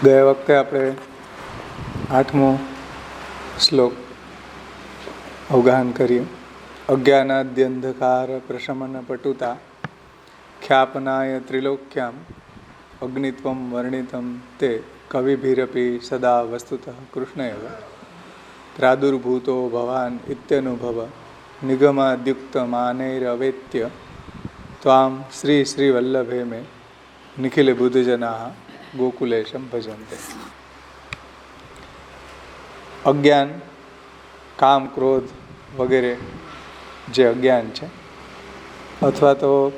ગયા વખતે આપણે 8મો શ્લોક અવગાહન કર્યું. અજ્ઞાનાદ્યંધકાર પ્રશમન પટુતા ખ્યાપનાય ત્રિલોક્યામ અગ્નિત્વમ વર્ણિતમ તે કવિભિરપી સદા વસ્તુતઃ કૃષ્ણએવ પ્રાદુર્ભૂતો ભવાન ઇત્યનુભવ નિગમાદ્યુક્તમાનૈરવેત્ય ત્વામ શ્રી શ્રી વલ્લભે મે નિખિલ બુદ્ધજનાઃ ગોકુલેશમ ભજન્તે. અજ્ઞાન, કામ, ક્રોધ વગેરે જે અજ્ઞાન છે, અથવા તો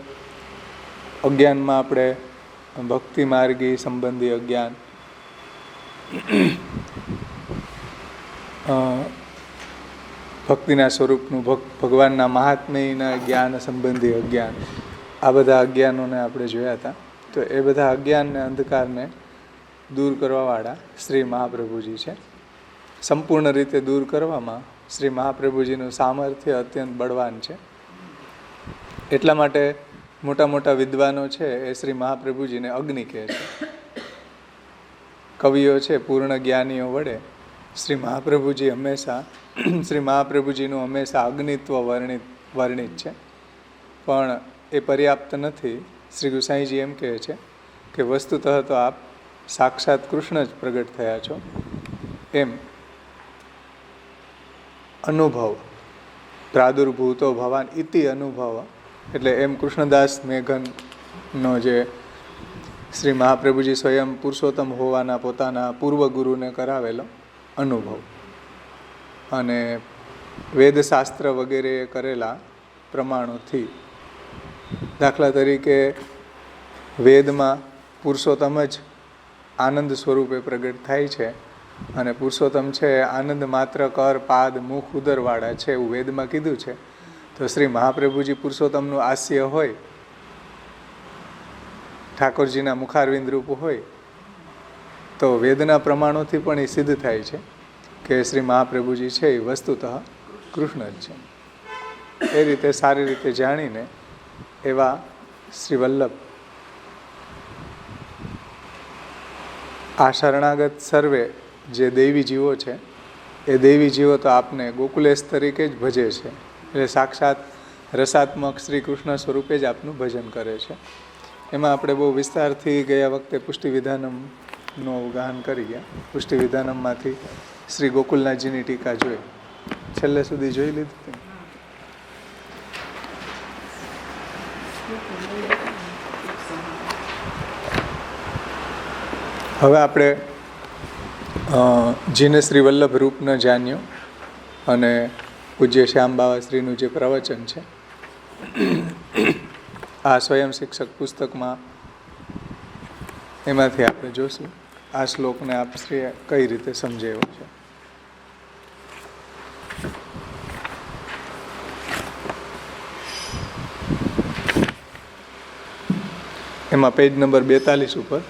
અજ્ઞાનમાં આપણે ભક્તિ માર્ગી સંબંધી અજ્ઞાન, ભક્તિના સ્વરૂપનું ભગવાનના મહાત્મ્યના જ્ઞાન સંબંધી અજ્ઞાન, આ બધા અજ્ઞાનોને આપણે જોયા હતા. તો એ બધા અજ્ઞાનને, અંધકારને દૂર કરવાવાળા શ્રી મહાપ્રભુજી છે. સંપૂર્ણ રીતે દૂર કરવામાં શ્રી મહાપ્રભુજીનું સામર્થ્ય અત્યંત બળવાન છે. એટલા માટે મોટા મોટા વિદ્વાનો છે એ શ્રી મહાપ્રભુજીને અગ્નિ કહે છે. કવિઓ છે, પૂર્ણ જ્ઞાનીઓ વડે શ્રી મહાપ્રભુજીનું હંમેશા અગ્નિત્વ વર્ણિત છે. પણ એ પર્યાપ્ત નથી. શ્રી ગુસાઈજી એમ કહે છે કે વસ્તુતઃ તો આપ સાક્ષાત કૃષ્ણ જ પ્રગટ થયા છો. એમ અનુભવ, પ્રાદુર્ભૂતો ભવાન ઇતિ અનુભવ, એટલે એમ કૃષ્ણદાસ મેઘનનો જે શ્રી મહાપ્રભુજી સ્વયં પુરુષોત્તમ હોવાના પોતાના પૂર્વ ગુરુને કરાવેલો અનુભવ, અને વેદશાસ્ત્ર વગેરે કરેલા પ્રમાણોથી, દાખલા તરીકે વેદમાં પુરુષોત્તમ જ આનંદ સ્વરૂપે પ્રગટ થાય છે, અને પુરુષોત્તમ છે આનંદ માત્ર કર, પાદ, મુખ, ઉદરવાળા છે એવું વેદમાં કીધું છે. તો શ્રી મહાપ્રભુજી પુરુષોત્તમનું આસ્ય હોય, ઠાકોરજીના મુખારવિંદ રૂપ હોય, તો વેદના પ્રમાણોથી પણ એ સિદ્ધ થાય છે કે શ્રી મહાપ્રભુજી છે એ વસ્તુતઃ કૃષ્ણ જ છે. એ રીતે સારી રીતે જાણીને એવા શ્રી વલ્લભ આ શરણાગત સર્વે જે દૈવી જીવો છે, એ દૈવી જીવો તો આપને ગોકુલેશ તરીકે જ ભજે છે. એટલે સાક્ષાત રસાત્મક શ્રી કૃષ્ણ સ્વરૂપે જ આપનું ભજન કરે છે. એમાં આપણે બહુ વિસ્તારથી ગયા વખતે પુષ્ટિ વિધાનમનું અવગાહન કરી ગયા. પુષ્ટિ વિધાનમમાંથી શ્રી ગોકુલનાથજીની ટીકા જોઈ, છેલ્લે સુધી જોઈ લીધી. હવે આપણે જેને શ્રી વલ્લભ રૂપ ન જાણ્યો અને પૂજ્ય શ્યામ બાવા શ્રીનું જે પ્રવચન છે, આ સ્વયં શિક્ષક પુસ્તકમાં એમાંથી આપણે જોશું આ શ્લોકને આપ શ્રીએ કઈ રીતે સમજાવ્યો છે. એમાં પેજ નંબર 42 ઉપર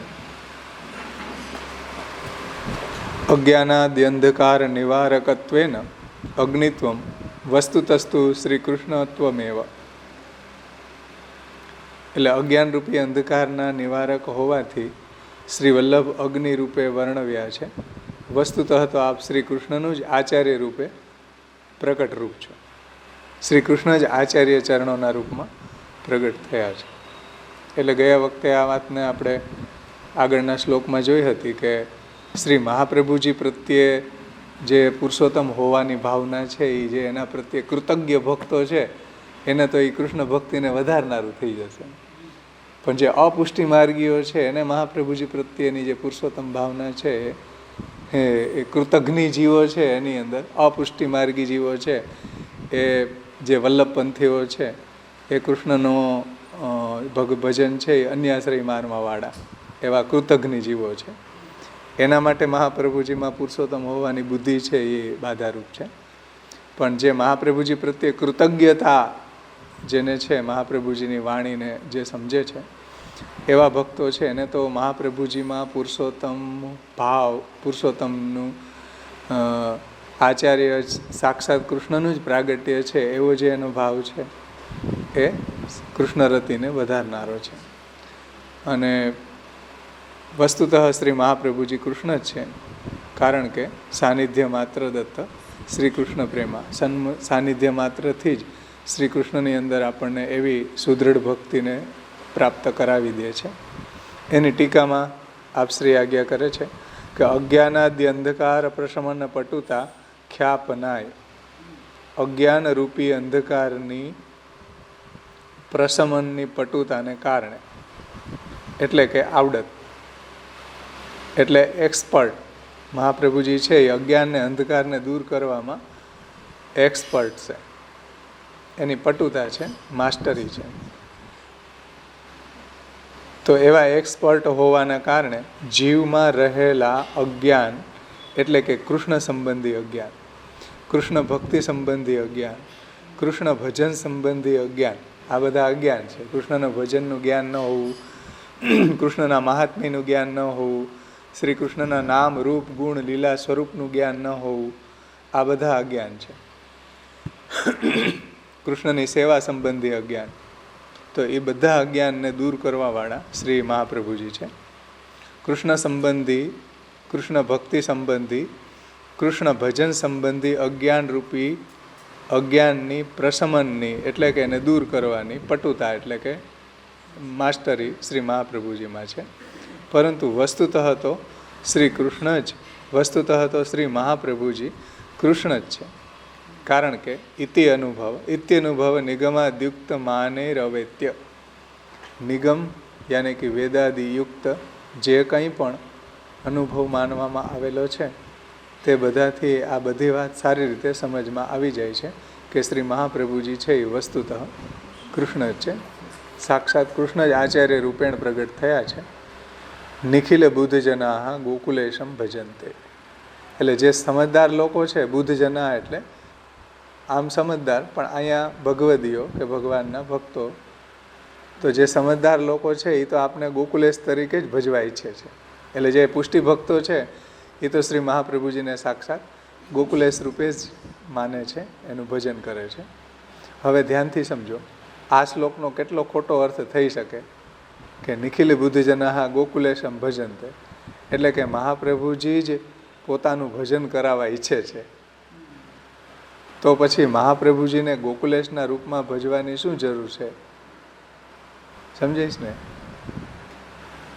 અજ્ઞાનાદ્યંધકાર નિવારકત્વેન અગ્નિત્વમ વસ્તુતસ્તુ શ્રી કૃષ્ણત્વમેવ. એટલે અજ્ઞાન રૂપી અંધકારના નિવારક હોવાથી શ્રી વલ્લભ અગ્નિ રૂપે વર્ણવ્યા છે. વસ્તુતઃ તો આપ શ્રી કૃષ્ણનું જ આચાર્ય રૂપે પ્રકટ રૂપ છો. શ્રી કૃષ્ણ જ આચાર્ય ચરણોના રૂપમાં પ્રગટ થયા છે. એટલે ગયા વખતે આ વાતને આપણે આગળના શ્લોકમાં જોઈ હતી કે શ્રી મહાપ્રભુજી પ્રત્યે જે પુરુષોત્તમ હોવાની ભાવના છે, એ જે એના પ્રત્યે કૃતજ્ઞ ભક્તો છે એને તો એ કૃષ્ણ ભક્તિને વધારનારું થઈ જશે. પણ જે અપુષ્ટિ માર્ગીઓ છે એને મહાપ્રભુજી પ્રત્યેની જે પુરુષોત્તમ ભાવના છે, એ કૃતજ્ઞ જીવો છે, એની અંદર અપુષ્ટિ માર્ગી જીવો છે, એ જે વલ્લભપંથીઓ છે, એ કૃષ્ણનો ભજન છે એ અન્યાશ્રય માર્ગમાં વાળા એવા કૃતજ્ઞ જીવો છે. એના માટે મહાપ્રભુજીમાં પુરુષોત્તમ હોવાની બુદ્ધિ છે એ બાધારૂપ છે. પણ જે મહાપ્રભુજી પ્રત્યે કૃતજ્ઞતા જેને છે, મહાપ્રભુજીની વાણીને જે સમજે છે, એવા ભક્તો છે એને તો મહાપ્રભુજીમાં પુરુષોત્તમ ભાવ, પુરુષોત્તમનું આચાર્ય સાક્ષાત કૃષ્ણનું જ પ્રાગટ્ય છે એવો જે એનો ભાવ છે એ કૃષ્ણરતિને વધારનારો છે. અને વસ્તુતઃ શ્રી મહાપ્રભુજી કૃષ્ણ જ છે, કારણ કે સાનિધ્ય માત્ર દત્ત શ્રી કૃષ્ણ પ્રેમા, સાનિધ્ય માત્રથી જ શ્રી કૃષ્ણની અંદર આપણને એવી સુદૃઢ ભક્તિને પ્રાપ્ત કરાવી દે છે. એની ટીકામાં આપ શ્રી આજ્ઞા કરે છે કે અજ્ઞાનાદ્ય અંધકાર પ્રશમન પટુતા ખ્યાપનાય, અજ્ઞાન રૂપી અંધકારની પ્રશમનની પટુતાને કારણે, એટલે કે આવડત, એટલે એક્સપર્ટ મહાપ્રભુજી છે એ અજ્ઞાનને અંધકારને દૂર કરવામાં એક્સપર્ટ છે, એની પટુતા છે, માસ્ટરી છે. તો એવા એક્સપર્ટ હોવાના કારણે જીવમાં રહેલા અજ્ઞાન, એટલે કે કૃષ્ણ સંબંધી અજ્ઞાન, કૃષ્ણ ભક્તિ સંબંધી અજ્ઞાન, કૃષ્ણ ભજન સંબંધી અજ્ઞાન, આ બધા અજ્ઞાન છે. કૃષ્ણના ભજનનું જ્ઞાન ન હોવું, કૃષ્ણના મહાત્મ્યનું જ્ઞાન ન હોવું, શ્રી કૃષ્ણના નામ રૂપ ગુણ લીલા સ્વરૂપનું જ્ઞાન ન હોવું, આ બધા અજ્ઞાન છે. કૃષ્ણની સેવા સંબંધી અજ્ઞાન, તો એ બધા અજ્ઞાનને દૂર કરવાવાળા શ્રી મહાપ્રભુજી છે. કૃષ્ણ સંબંધી, કૃષ્ણ ભક્તિ સંબંધી, કૃષ્ણ ભજન સંબંધી અજ્ઞાન રૂપી અજ્ઞાનની પ્રશમનની, એટલે કે એને દૂર કરવાની પટુતા, એટલે કે માસ્ટરી શ્રી મહાપ્રભુજીમાં છે. પરંતુ વસ્તુતઃ તો શ્રી કૃષ્ણ જ, વસ્તુતઃ તો શ્રી મહાપ્રભુજી કૃષ્ણ જ છે. કારણ કે ઇત્યનુભવ નિગમાદ્યુક્ત માને રવેત્ય, નિગમ યાની કે વેદાદિયુક્ત જે કંઈ પણ અનુભવ માનવામાં આવેલો છે તે બધાથી આ બધી વાત સારી રીતે સમજમાં આવી જાય છે કે શ્રી મહાપ્રભુજી છે એ વસ્તુતઃ કૃષ્ણ જ છે. સાક્ષાત કૃષ્ણ જ આચાર્ય રૂપેણ પ્રગટ થયા છે. નિખિલ બુદ્ધજના ગોકુલેશમ ભજનતે, એટલે જે સમજદાર લોકો છે, બુદ્ધજના એટલે આમ સમજદાર, પણ અહીંયા ભગવદીઓ કે ભગવાનના ભક્તો, તો જે સમજદાર લોકો છે એ તો આપને ગોકુલેશ તરીકે જ ભજવા ઈચ્છે છે. એટલે જે પુષ્ટિ ભક્તો છે એ તો શ્રી મહાપ્રભુજીને સાક્ષાત ગોકુલેશ રૂપે જ માને છે, એનું ભજન કરે છે. હવે ધ્યાનથી સમજો, આ શ્લોકનો કેટલો ખોટો અર્થ થઈ શકે કે નિખિલ બુદ્ધજના ગોકુલેશમ ભજનતે, એટલે કે મહાપ્રભુજી જ પોતાનું ભજન કરાવવા ઈચ્છે છે, તો પછી મહાપ્રભુજીને ગોકુલેશના રૂપમાં ભજવાની શું જરૂર છે? સમજાઈશ ને?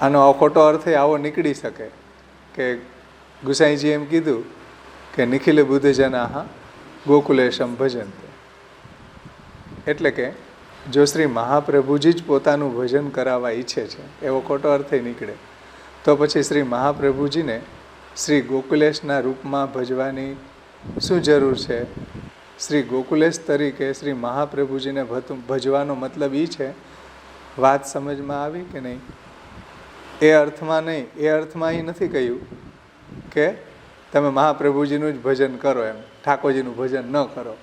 આનો ખોટો અર્થ આવો નીકળી શકે કે ગુસાઈજી એમ કીધું કે નિખિલ બુદ્ધજના ગોકુલેશમ ભજનતે, એટલે કે જો શ્રી મહાપ્રભુજી જ પોતાનું ભજન કરાવવા ઈચ્છે છે એવો ખોટો અર્થ નીકળે, તો પછી શ્રી મહાપ્રભુજીને શ્રી ગોકુલેશના રૂપમાં ભજવાની શું જરૂર છે? શ્રી ગોકુલેશ તરીકે શ્રી મહાપ્રભુજીને ભજવાનો મતલબ એ છે. વાત સમજમાં આવી કે નહીં? એ અર્થમાં નહીં, એ અર્થમાં એ નથી કહ્યું કે તમે મહાપ્રભુજીનું જ ભજન કરો, એમ ઠાકોરજીનું ભજન ન કરો,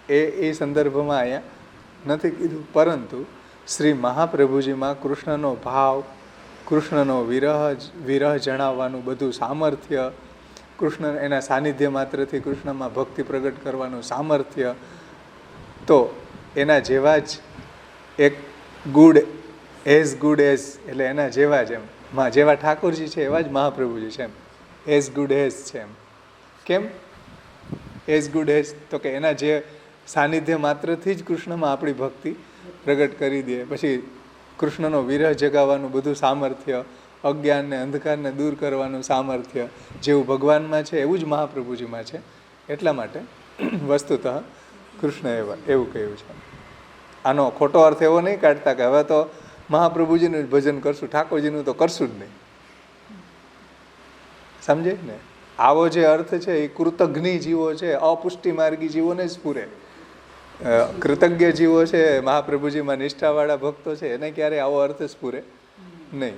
એ સંદર્ભમાં અહીંયા નથી કીધું. પરંતુ શ્રી મહાપ્રભુજીમાં કૃષ્ણનો ભાવ, કૃષ્ણનો વિરહ જણાવવાનું બધું સામર્થ્ય, કૃષ્ણ એના સાનિધ્ય માત્રથી કૃષ્ણમાં ભક્તિ પ્રગટ કરવાનું સામર્થ્ય, તો એના જેવા જ એક ગુડ એઝ, એટલે એના જેવા જ, એમ જેવા ઠાકોરજી છે એવા જ મહાપ્રભુજી છે, એમ એઝ ગુડ એઝ છે. એમ કેમ એઝ ગુડ એઝ? તો કે એના જે સાનિધ્ય માત્રથી જ કૃષ્ણમાં આપણી ભક્તિ પ્રગટ કરી દે, પછી કૃષ્ણનો વિરહ જગાવવાનું બધું સામર્થ્ય, અજ્ઞાનને અંધકારને દૂર કરવાનું સામર્થ્ય જેવું ભગવાનમાં છે એવું જ મહાપ્રભુજીમાં છે. એટલા માટે વસ્તુતઃ કૃષ્ણ એવું કહ્યું છે. આનો ખોટો અર્થ એવો નહીં કાઢતા કે હવે તો મહાપ્રભુજીનું જ ભજન કરશું, ઠાકોરજીનું તો કરશું જ નહીં. સમજે ને? આવો જે અર્થ છે એ કૃતજ્ઞ જીવો છે, અપુષ્ટિ માર્ગી જીવોને જ પૂરે. કૃતજ્ઞ જીવો છે, મહાપ્રભુજીમાં નિષ્ઠાવાળા ભક્તો છે, એને ક્યારેય આવો અર્થ જ પૂરે નહીં.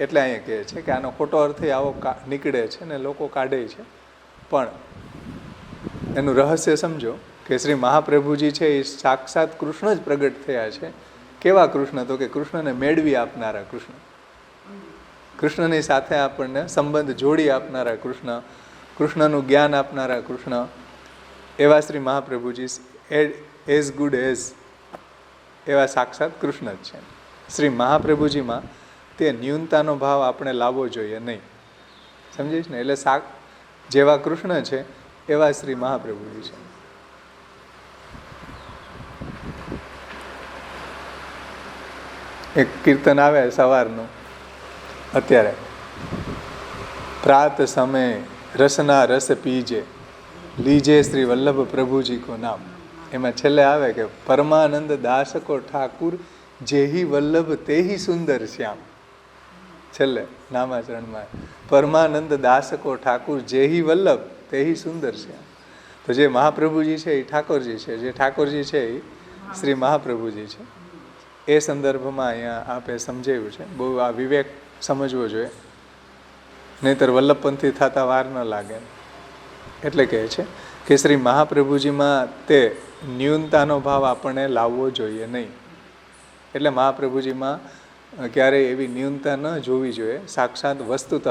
એટલે અહીંયા કહે છે કે આનો ખોટો અર્થ આવો નીકળે છે ને લોકો કાઢે છે. પણ એનું રહસ્ય સમજો કે શ્રી મહાપ્રભુજી છે એ સાક્ષાત કૃષ્ણ જ પ્રગટ થયા છે. કેવા કૃષ્ણ? તો કે કૃષ્ણને મેળવી આપનારા કૃષ્ણ, કૃષ્ણની સાથે આપણને સંબંધ જોડી આપનારા કૃષ્ણ, કૃષ્ણનું જ્ઞાન આપનારા કૃષ્ણ, એવા Shri Mahaprabhuji as good as, એવા સાક્ષાત કૃષ્ણ જ છે. શ્રી મહાપ્રભુજીમાં તે ન્યૂનતાનો ભાવ આપણે લાવવો જોઈએ નહીં. સમજીશ ને? એટલે જેવા કૃષ્ણ છે એવા શ્રી મહાપ્રભુજી છે. એક કીર્તન આવે સવારનું અત્યારે, પ્રાત સમય રસના રસ પીજે લીજે શ્રી વલ્લભ પ્રભુજી કો નામ. એમાં છેલ્લે આવે કે પરમાનંદ દાસ કો ઠાકુર જેહી વલ્લભ તેહી સુંદર શ્યામ. છેલ્લે નામાચરણમાં પરમાનંદ દાસ કો ઠાકુર જેહી વલ્લભ તેહી સુંદર શ્યામ. તો જે મહાપ્રભુજી છે એ ઠાકોરજી છે, જે ઠાકોરજી છે એ શ્રી મહાપ્રભુજી છે. એ સંદર્ભમાં અહીંયા આપે સમજાવ્યું છે. બહુ આ વિવેક સમજવો જોઈએ, નહીંતર વલ્લભપંથી થતા વાર ન લાગે. એટલે કહે છે કે શ્રી મહાપ્રભુજીમાં તે ન્યૂનતાનો ભાવ આપણને લાવવો જોઈએ નહીં. એટલે મહાપ્રભુજીમાં ક્યારેય એવી ન્યૂનતા ન જોવી જોઈએ. સાક્ષાત વસ્તુતઃ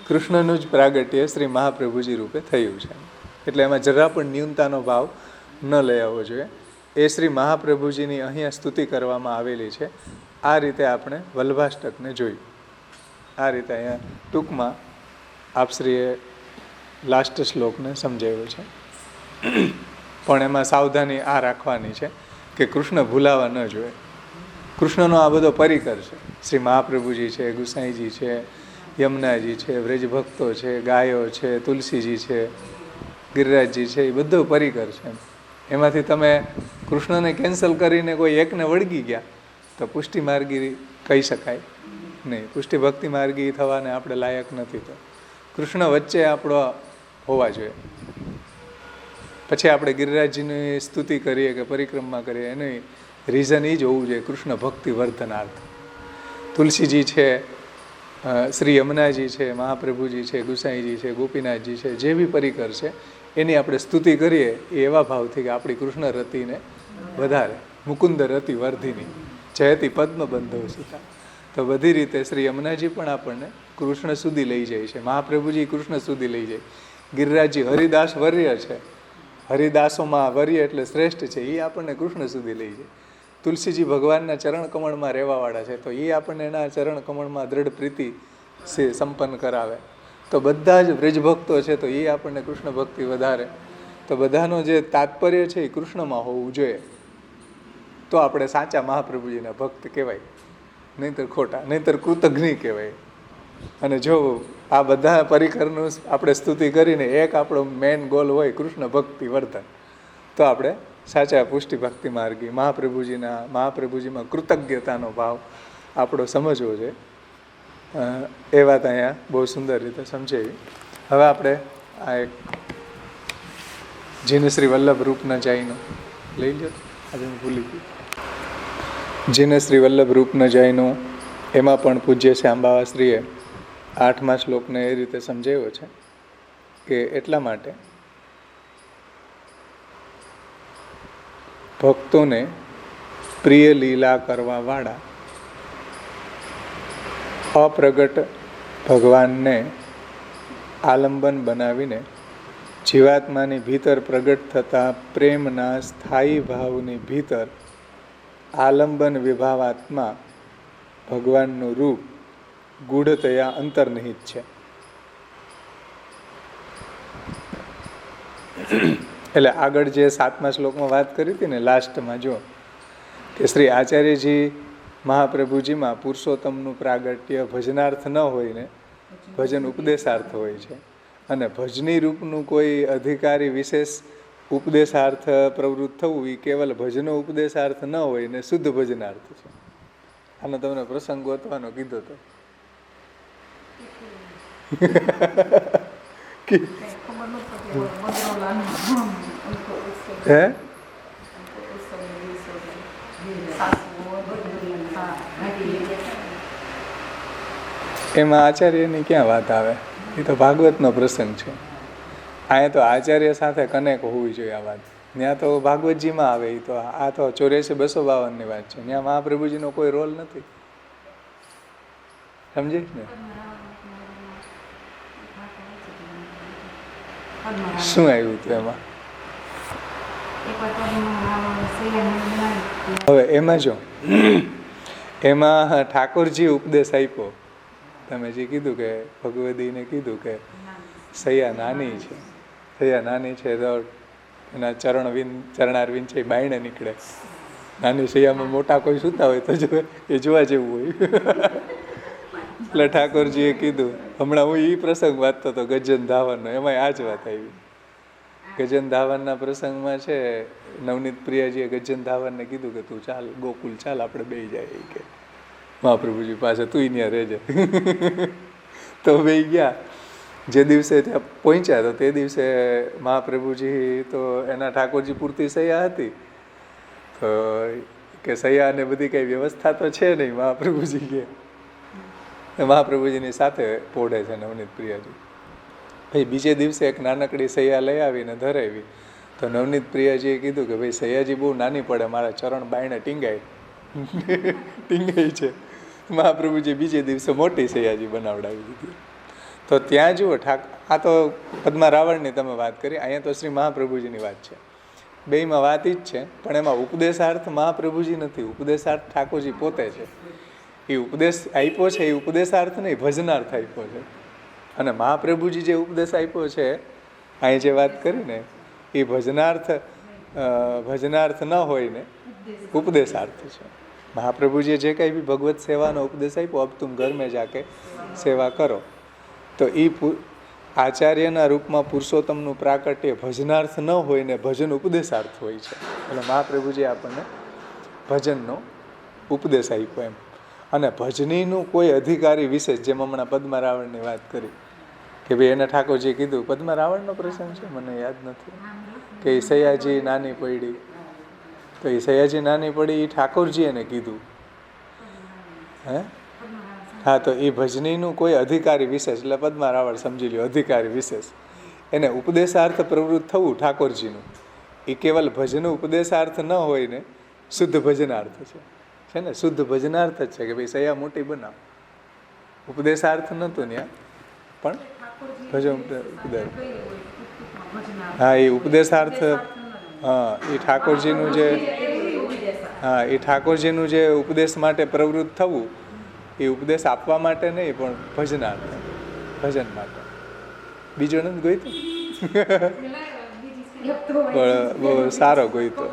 કૃષ્ણનું જ પ્રાગટ્ય શ્રી મહાપ્રભુજી રૂપે થયું છે. એટલે એમાં જરા પણ ન્યૂનતાનો ભાવ ન લઈ આવવો જોઈએ. એ શ્રી મહાપ્રભુજીની અહીંયા સ્તુતિ કરવામાં આવેલી છે. આ રીતે આપણે વલ્લભાષ્ટકને જોયું. આ રીતે અહીંયા ટૂંકમાં આપશ્રીએ લાસ્ટ શ્લોકને સમજાવ્યો છે. પણ એમાં સાવધાની આ રાખવાની છે કે કૃષ્ણ ભૂલાવા ન જોઈએ. કૃષ્ણનો આ બધો પરિકર છે. શ્રી મહાપ્રભુજી છે, ગુસાઈજી છે, યમુનાજી છે, વ્રજભક્તો છે, ગાયો છે, તુલસીજી છે, ગિરિરાજજી છે, એ બધો પરિકર છે. એમાંથી તમે કૃષ્ણને કેન્સલ કરીને કોઈ એકને વળગી ગયા તો પુષ્ટિ માર્ગી કહી શકાય નહીં. પુષ્ટિ ભક્તિ માર્ગી થવાને આપણે લાયક નથી. તો કૃષ્ણ વચ્ચે આપણો હોવા જોઈએ. પછી આપણે ગિરિરાજજીની સ્તુતિ કરીએ કે પરિક્રમા કરીએ એનું રીઝન એ જ હોવું જોઈએ કૃષ્ણ ભક્તિ વર્ધનાર્થ. તુલસીજી છે, શ્રી યમુનાજી છે, મહાપ્રભુજી છે, ગુસાઈજી છે, ગોપીનાથજી છે, જે બી પરિકર છે એની આપણે સ્તુતિ કરીએ એ એવા ભાવથી કે આપણી કૃષ્ણ રતિને વધારે. મુકુંદ રતિ વર્ધિની જયતી પદ્મબંધો સુતા. તો બધી રીતે શ્રી યમુનાજી પણ આપણને કૃષ્ણ સુધી લઈ જાય છે, મહાપ્રભુજી કૃષ્ણ સુધી લઈ જાય. ગિરિરાજજી હરિદાસ વર્ય છે, હરિદાસોમાં વર્ય એટલે શ્રેષ્ઠ છે, એ આપણને કૃષ્ણ સુધી લઈ જાય. તુલસીજી ભગવાનના ચરણ કમળમાં રહેવાવાળા છે, તો એ આપણને એના ચરણ કમળમાં દ્રઢ પ્રીતિ સંપન્ન કરાવે. તો બધા જ વ્રજભક્તો છે તો એ આપણને કૃષ્ણ ભક્તિ વધારે. તો બધાનો જે તાત્પર્ય છે એ કૃષ્ણમાં હોવું જોઈએ. તો આપણે સાચા મહાપ્રભુજીના ભક્ત કહેવાય, નહીંતર ખોટા, નહીંતર કૃતજ્ઞ કહેવાય. અને જો આ બધા પરિકરનું આપણે સ્તુતિ કરીને એક આપણો મેઇન ગોલ હોય કૃષ્ણ ભક્તિ વર્ધન, તો આપણે સાચા પુષ્ટિ ભક્તિ માર્ગી મહાપ્રભુજીમાં કૃતજ્ઞતાનો ભાવ આપણો સમજવો છે. એ વાત અહીંયા બહુ સુંદર રીતે સમજાવી. હવે આપણે આ એક જીને શ્રી વલ્લભ રૂપના જાયનો લઈ લો. આજે હું ભૂલી ગયું. જીને શ્રી વલ્લભ રૂપના જાયનું એમાં પણ પૂજ્ય છે અંબાવાશ્રીએ 8મા શ્લોકને એ રીતે સમજાવ્યો છે કે એટલા માટે ભક્તોને પ્રિય લીલા કરવાવાળા અપ્રગટ ભગવાનને આલંબન બનાવીને જીવાત્માની ભીતર પ્રગટ થતા પ્રેમના સ્થાયી ભાવની ભીતર આલંબન વિભાવાત્મા ભગવાનનું રૂપ ગૂઢતયા અંતર્નિહિત છે. એટલે આગળ જે 7મા શ્લોકમાં વાત કરી હતી ને લાસ્ટમાં, જો કે શ્રી આચાર્યજી મહાપ્રભુજીમાં પુરુષોત્તમનું પ્રાગટ્ય ભજનાર્થ ન હોય ને ભજન ઉપદેશાર્થ હોય છે. અને ભજની રૂપનું કોઈ અધિકારી વિશેષ ઉપદેશાર્થ પ્રવૃત્ત થવું એ કેવલ ભજનો ઉપદેશાર્થ ન હોય ને શુદ્ધ ભજનાર્થ છે. આનો તમને પ્રસંગ ગોતવાનો કીધો હતો. હે એમાં આચાર્યની ક્યાં વાત આવે? એ તો ભાગવતનો પ્રસંગ છે. અહીંયા તો આચાર્ય સાથે કનેક્ટ હોવી જોઈએ આ વાત. ત્યાં તો ભાગવતજીમાં આવે. એ તો આ તો 84-252 વાત છે. ત્યાં મહાપ્રભુજીનો કોઈ રોલ નથી. સમજી ને? શું આવ્યું હતું એમાં? હવે એમાં જો એમાં ઠાકોરજી ઉપદેશ આપ્યો. તમે જે કીધું કે ભગવદીને કીધું કે સૈયા નાની છે, સૈયા નાની છે તો એના ચરણારવિંદ છે એ બાયણે નીકળે. નાની સૈયામાં મોટા કોઈ સૂતા હોય તો જો એ જોવા જેવું હોય. એટલે ઠાકોરજીએ કીધું, હમણાં હું એ પ્રસંગ વાંચતો હતો ગજન ધાવનનો, એમાં આ જ વાત આવી. ગજન ધાવનના પ્રસંગમાં છે નવનીત પ્રિયાજીએ ગજન ધાવનને કીધું કે તું ચાલ ગોકુલ ચાલ, આપણે બેસી જાય કે મહાપ્રભુજી પાસે, તું ત્યાં રહેજે. તો બેસી ગયા. જે દિવસે ત્યાં પહોંચ્યા તો તે દિવસે મહાપ્રભુજી તો એના ઠાકોરજી પૂરતી સૈયા હતી, તો કે સૈયાને બધી કંઈ વ્યવસ્થા તો છે નહીં. મહાપ્રભુજી કે મહાપ્રભુજીની સાથે પોઢે છે નવનીત પ્રિયાજી. ભાઈ બીજે દિવસે એક નાનકડી સૈયા લઈ આવીને ધરાવી. તો નવનીત પ્રિયાજીએ કીધું કે ભાઈ સૈયાજી બહુ નાની પડે, મારા ચરણ બાયણે ટીંગાય છે. મહાપ્રભુજી બીજે દિવસે મોટી સૈયાજી બનાવડાવી દીધી. તો ત્યાં જુઓ આ તો પદ્મા રાવણની તમે વાત કરી, અહીંયા તો શ્રી મહાપ્રભુજીની વાત છે. બેયમાં વાત જ છે, પણ એમાં ઉપદેશાર્થ મહાપ્રભુજી નથી, ઉપદેશાર્થ ઠાકોરજી પોતે છે. એ ઉપદેશ આપ્યો છે એ ઉપદેશાર્થ નહીં, ભજનાર્થ આપ્યો છે. અને મહાપ્રભુજી જે ઉપદેશ આપ્યો છે અહીં જે વાત કરી ને એ ભજનાર્થ ન હોય ને ઉપદેશાર્થ છે. મહાપ્રભુજીએ જે કંઈ બી ભગવત સેવાનો ઉપદેશ આપ્યો, અબ તુમ ઘર મેં જાકે સેવા કરો, તો એ આચાર્યના રૂપમાં પુરુષોત્તમનું પ્રાકટ્ય ભજનાર્થ ન હોય ને ભજન ઉપદેશાર્થ હોય છે. એટલે મહાપ્રભુજી આપણને ભજનનો ઉપદેશ આપ્યો એમ. અને ભજનીનું કોઈ અધિકારી વિશેષ, જેમ હમણાં પદ્મા રાવણની વાત કરી કે ભાઈ એને ઠાકોરજીએ કીધું, પદ્મા રાવણનો પ્રસંગ છે મને યાદ નથી, કે એ સૈયાજી નાની પડી, તો એ સૈયાજી નાની પડી એ ઠાકોરજી એને કીધું. હા, તો એ ભજનીનું કોઈ અધિકારી વિશેષ, એટલે પદ્મા રાવણ સમજી લ્યો અધિકારી વિશેષ, એને ઉપદેશાર્થ પ્રવૃત્ત થવું ઠાકોરજીનું, એ કેવલ ભજન ઉપદેશાર્થ ન હોય ને શુદ્ધ ભજનાર્થ છે ને, શુદ્ધ ભજનાર્થ જ છે કે ભાઈ સૈયા મોટી બનાવ. ઉપદેશાર્થ નહોતું ત્યાં, પણ ભજન હા એ ઉપદેશાર્થ, હા એ ઠાકોરજીનું જે, હા એ ઠાકોરજીનું જે ઉપદેશ માટે પ્રવૃત્ત થવું, એ ઉપદેશ આપવા માટે નહીં પણ ભજનાર્થ, ભજન માટે. બીજો નથી ગોઈતો? બહુ સારો ગોઈતો.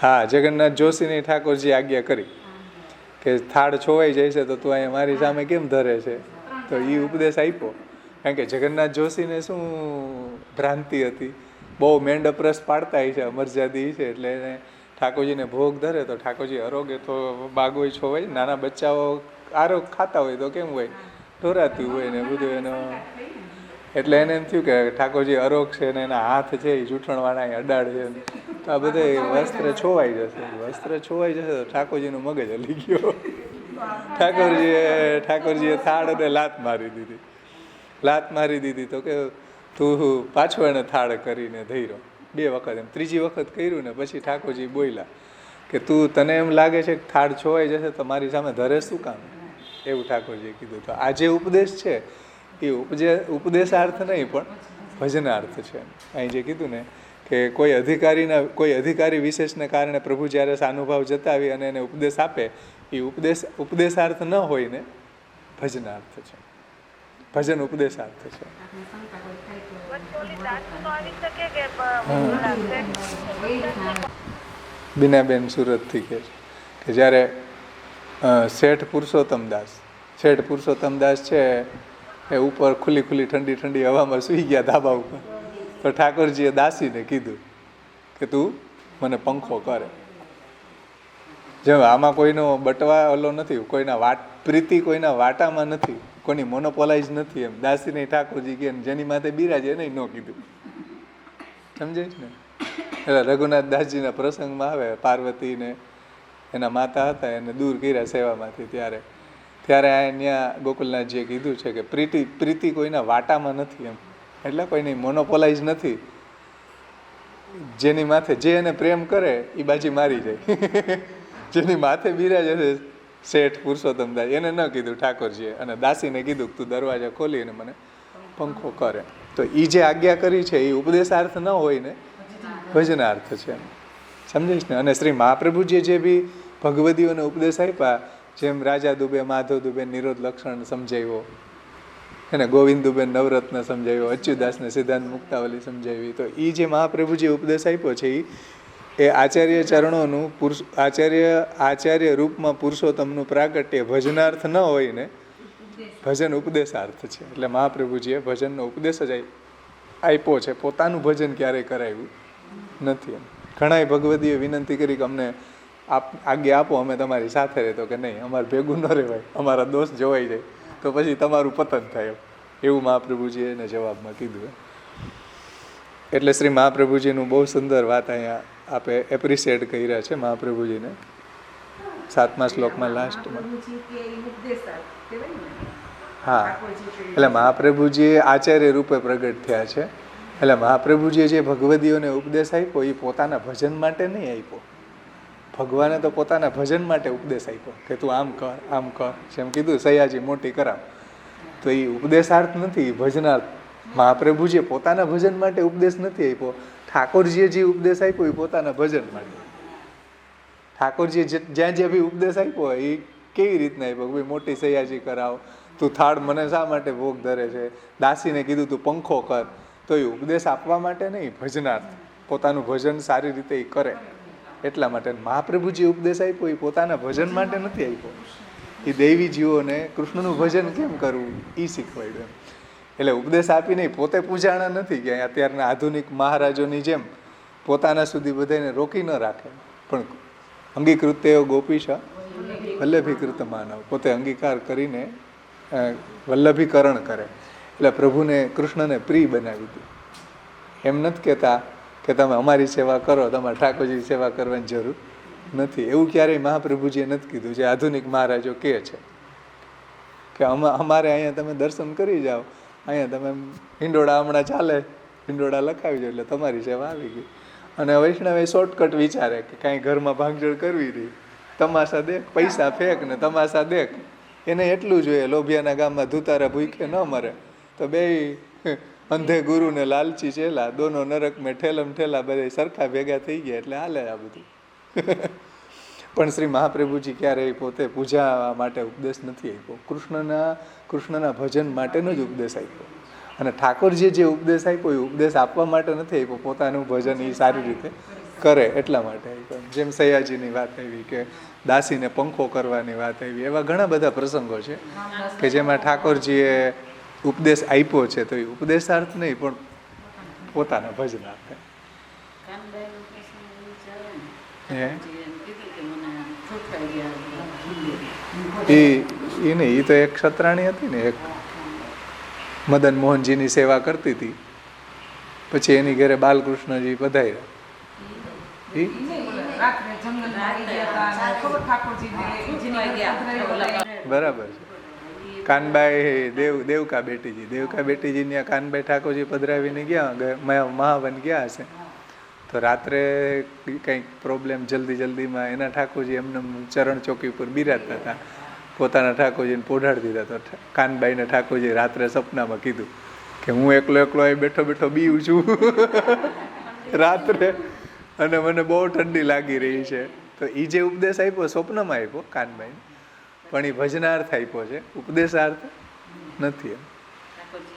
હા, જગન્નાથ જોશીની ઠાકોરજી આજ્ઞા કરી કે થાળ છોવાઈ જાય છે તો તું અહીંયા મારી સામે કેમ ધરે છે, તો એ ઉપદેશ આપ્યો. કારણ કે જગન્નાથ જોશીને શું ભ્રાંતિ હતી, બહુ મેંડપરસ પાડતા છે, અમરજાદી છે, એટલે એને ઠાકોરજીને ભોગ ધરે તો ઠાકોરજી આરોગ્ય તો બાગોય છોવાય, નાના બચ્ચાઓ આરોગ ખાતા હોય તો કેમ હોય, ઢોરાતું હોય ને બધું એનો, એટલે એને એમ થયું કે ઠાકોરજી અરોગ છે ને એના હાથ છે એ જૂઠણવાળા અડાડ છે, તો આ બધા વસ્ત્ર છોવાઈ જશે. વસ્ત્ર છોવાઈ જશે તો ઠાકોરજીનું મગજ હલી ગયો. ઠાકોરજીએ થાળ અને લાત મારી દીધી. તો કે તું પાછો એને થાળ કરીને ધૈરો 2 વખત, એમ 3જી વખત કર્યું ને પછી ઠાકોરજી બોલ્યા કે તું, તને એમ લાગે છે કે થાળ છોવાઈ જશે તો મારી સામે ધરે શું કામ, એવું ઠાકોરજીએ કીધું. તો આ જે ઉપદેશ છે એ ઉપદેશાર્થ નહીં પણ ભજનાર્થ છે. અહીં જે કીધું ને કે કોઈ અધિકારી વિશેષને કારણે પ્રભુ જ્યારે સાનુભાવ જતાવી અને એને ઉપદેશ આપે, એ ઉપદેશાર્થ ન હોય ને ભજનાર્થ છે, ભજન ઉપદેશાર્થ છે. બીનાબેન સુરતથી કહે છે કે જ્યારે શેઠ પુરુષોત્તમ દાસ છે એ ઉપર ખુલ્લી ઠંડી હવામાં સૂઈ ગયા ધાબા ઉપર, તો ઠાકોરજીએ દાસીને કીધું કે તું મને પંખો કરે. જેમ આમાં કોઈનો બટવા ઓલો નથી, પ્રીતિ કોઈના વાટામાં નથી, કોઈની મોનોપોલાઇઝ નથી. એમ દાસીને ઠાકોરજી કે જેની માથે બિરાજે એને ન કીધું, સમજાય છે ને. એટલે રઘુનાથ દાસજીના પ્રસંગમાં આવે, પાર્વતીને એના માતા હતા એને દૂર કર્યા સેવામાંથી, ત્યારે ત્યાં ગોકુલનાથજીએ કીધું છે કે પ્રીતિ કોઈના વાટામાં નથી. એમ એટલે કોઈની મોનોપોલાઇઝ નથી, જેની માથે જે એને પ્રેમ કરે એ બાજી મારી જાય. જેની માથે બિરાજે છે શેઠ પુરુષોત્તમ દાસ, એને ન કીધું ઠાકોરજીએ, અને દાસીને કીધું કે તું દરવાજા ખોલી અને મને પંખો કરે. તો એ જે આજ્ઞા કરી છે એ ઉપદેશાર્થ ન હોય ને ભજનાર્થ છે. સમજાઈશ ને. અને શ્રી મહાપ્રભુજીએ જે બી ભગવદીઓને ઉપદેશ આપ્યા, જેમ રાજા દુબે માધવ દુબે નિરોધ લક્ષણ સમજાવ્યો, એને ગોવિંદ દુબે નવરત્ન સમજાવ્યો, અચ્યુદાસને સિદ્ધાંત મુક્તાવલી સમજાવી, તો એ જે મહાપ્રભુજીએ ઉપદેશ આપ્યો છે એ આચાર્ય ચરણોનું આચાર્ય રૂપમાં પુરુષોત્તમનું પ્રાગટ્ય ભજનાર્થ ન હોય ને ભજન ઉપદેશાર્થ છે. એટલે મહાપ્રભુજીએ ભજનનો ઉપદેશ જ આપ્યો છે, પોતાનું ભજન ક્યારેય કરાવ્યું નથી. ઘણાય ભગવદીએ વિનંતી કરી કે અમને આજ્ઞા આપો, અમે તમારી સાથે રહેતો, કે નહીં, અમારે ભેગું ન રહેવાય, અમારા દોસ્ત જોવાઈ જાય તો પછી તમારું પતન થાય, એવું મહાપ્રભુજીએ એને જવાબમાં કીધું. એટલે શ્રી મહાપ્રભુજીનું બહુ સુંદર વાત અહીંયા આપે એપ્રિશિએટ કર્યા છે મહાપ્રભુજીને 7મા શ્લોકમાં લાસ્ટમાં. હા, એટલે મહાપ્રભુજી આચાર્ય રૂપે પ્રગટ થયા છે. એટલે મહાપ્રભુજીએ જે ભગવદીઓને ઉપદેશ આપ્યો એ પોતાના ભજન માટે નહીં આપ્યો. ભગવાને તો પોતાના ભજન માટે ઉપદેશ આપ્યો કે તું આમ કર, આમ કર, જેમ કીધું સયાજી મોટી કરાવ, તો એ ઉપદેશાર્થ નથી, ભજનાર્થ. મહાપ્રભુજીએ પોતાના ભજન માટે ઉપદેશ નથી આપ્યો. ઠાકોરજીએ જે ઉપદેશ આપ્યો એ પોતાના ભજન માટે. ઠાકોરજીએ જ્યાં જ્યાં બી ઉપદેશ આપ્યો એ કેવી રીતના આપ્યો કે ભાઈ મોટી સયાજી કરાવ, તું થાળ મને શા માટે ભોગ ધરે છે, દાસીને કીધું તું પંખો કર, તો એ ઉપદેશ આપવા માટે નહીં, ભજનાર્થ, પોતાનું ભજન સારી રીતે એ કરે એટલા માટે. મહાપ્રભુજી ઉપદેશ આપ્યો એ પોતાના ભજન માટે નથી આપ્યો, એ દૈવી જીવોને કૃષ્ણનું ભજન કેમ કરવું એ શીખવાડ્યું. એટલે ઉપદેશ આપીને પોતે પૂજાણા નથી કે અત્યારના આધુનિક મહારાજોની જેમ પોતાના સુધી બધાને રોકી ન રાખે, પણ અંગીકૃત એવો ગોપીશ વલ્લભીકૃત માનવ, પોતે અંગીકાર કરીને વલ્લભીકરણ કરે. એટલે પ્રભુને કૃષ્ણને પ્રિય બનાવી દીધું. એમ નથી કહેતા કે તમે અમારી સેવા કરો, તમારે ઠાકોરજીની સેવા કરવાની જરૂર નથી. એવું ક્યારેય મહાપ્રભુજીએ નથી કીધું, જે આધુનિક મહારાજો કહે છે કે અમારે અહીંયા તમે દર્શન કરી જાઓ, અહીંયા તમે હિંડોળા હમણાં ચાલે, હિંડોળા લખાવી જાઓ એટલે તમારી સેવા આવી ગઈ. અને વૈષ્ણવ એ શોર્ટકટ વિચારે કે કાંઈ ઘરમાં ભાંગજોડ કરવી રહી, તમાશા દેખ, પૈસા ફેંક ને તમાશા દેખ, એને એટલું જોઈએ લોભિયાના ગામમાં ધુતારા ભૂખે ન મરે. તો બે અંધે ગુરુ ને લાલચી ચેલા, દોનો નરક મેં ઠેલમ ઠેલા, બધા સરખા ભેગા થઈ ગયા એટલે હાલે આ બધું. પણ શ્રી મહાપ્રભુજી ક્યારેય પોતે પૂજા માટે ઉપદેશ નથી આપ્યો, કૃષ્ણના ભજન માટેનો જ ઉપદેશ આપ્યો. અને ઠાકોરજીએ જે ઉપદેશ આપ્યો એ ઉપદેશ આપવા માટે નથી આપ્યો, પોતાનું ભજન એ સારી રીતે કરે એટલા માટે આપ્યો. જેમ સયાજીની વાત આવી કે દાસીને પંખો કરવાની વાત આવી, એવા ઘણા બધા પ્રસંગો છે કે જેમાં ઠાકોરજીએ ઉપદેશ આપ્યો છે, તો એ ઉપદેશાર્થ નહીં પણ પોતાના ભજનાર્થ. એ નહીં, એ તો એક ક્ષત્રાણી હતી ને, એક મદન મોહનજીની સેવા કરતી હતી, પછી એની ઘરે બાલકૃષ્ણજી પધાર્યા. બરાબર છે. કાનબાઈ દેવકા બેટીજી ત્યાં કાનબાઈ ઠાકોરજી પધરાવીને ગયા, મહાવન ગયા હશે, તો રાત્રે કંઈક પ્રોબ્લેમ જલ્દીમાં એના ઠાકોરજી એમને ચરણ ચોકી ઉપર બિરાજતા હતા, પોતાના ઠાકોરજીને પોઢાડી દીધા. તો કાનબાઈને ઠાકોરજી રાત્રે સપનામાં કીધું કે હું એકલો અહીં બેઠો બીવું છું રાત્રે, અને મને બહુ ઠંડી લાગી રહી છે. તો એ જે ઉપદેશ આપ્યો સ્વપ્નમાં આપ્યો કાનબાઈને, પણ એ ભજનાર્થ આપ્યો છે, ઉપદેશાર્થ નથી.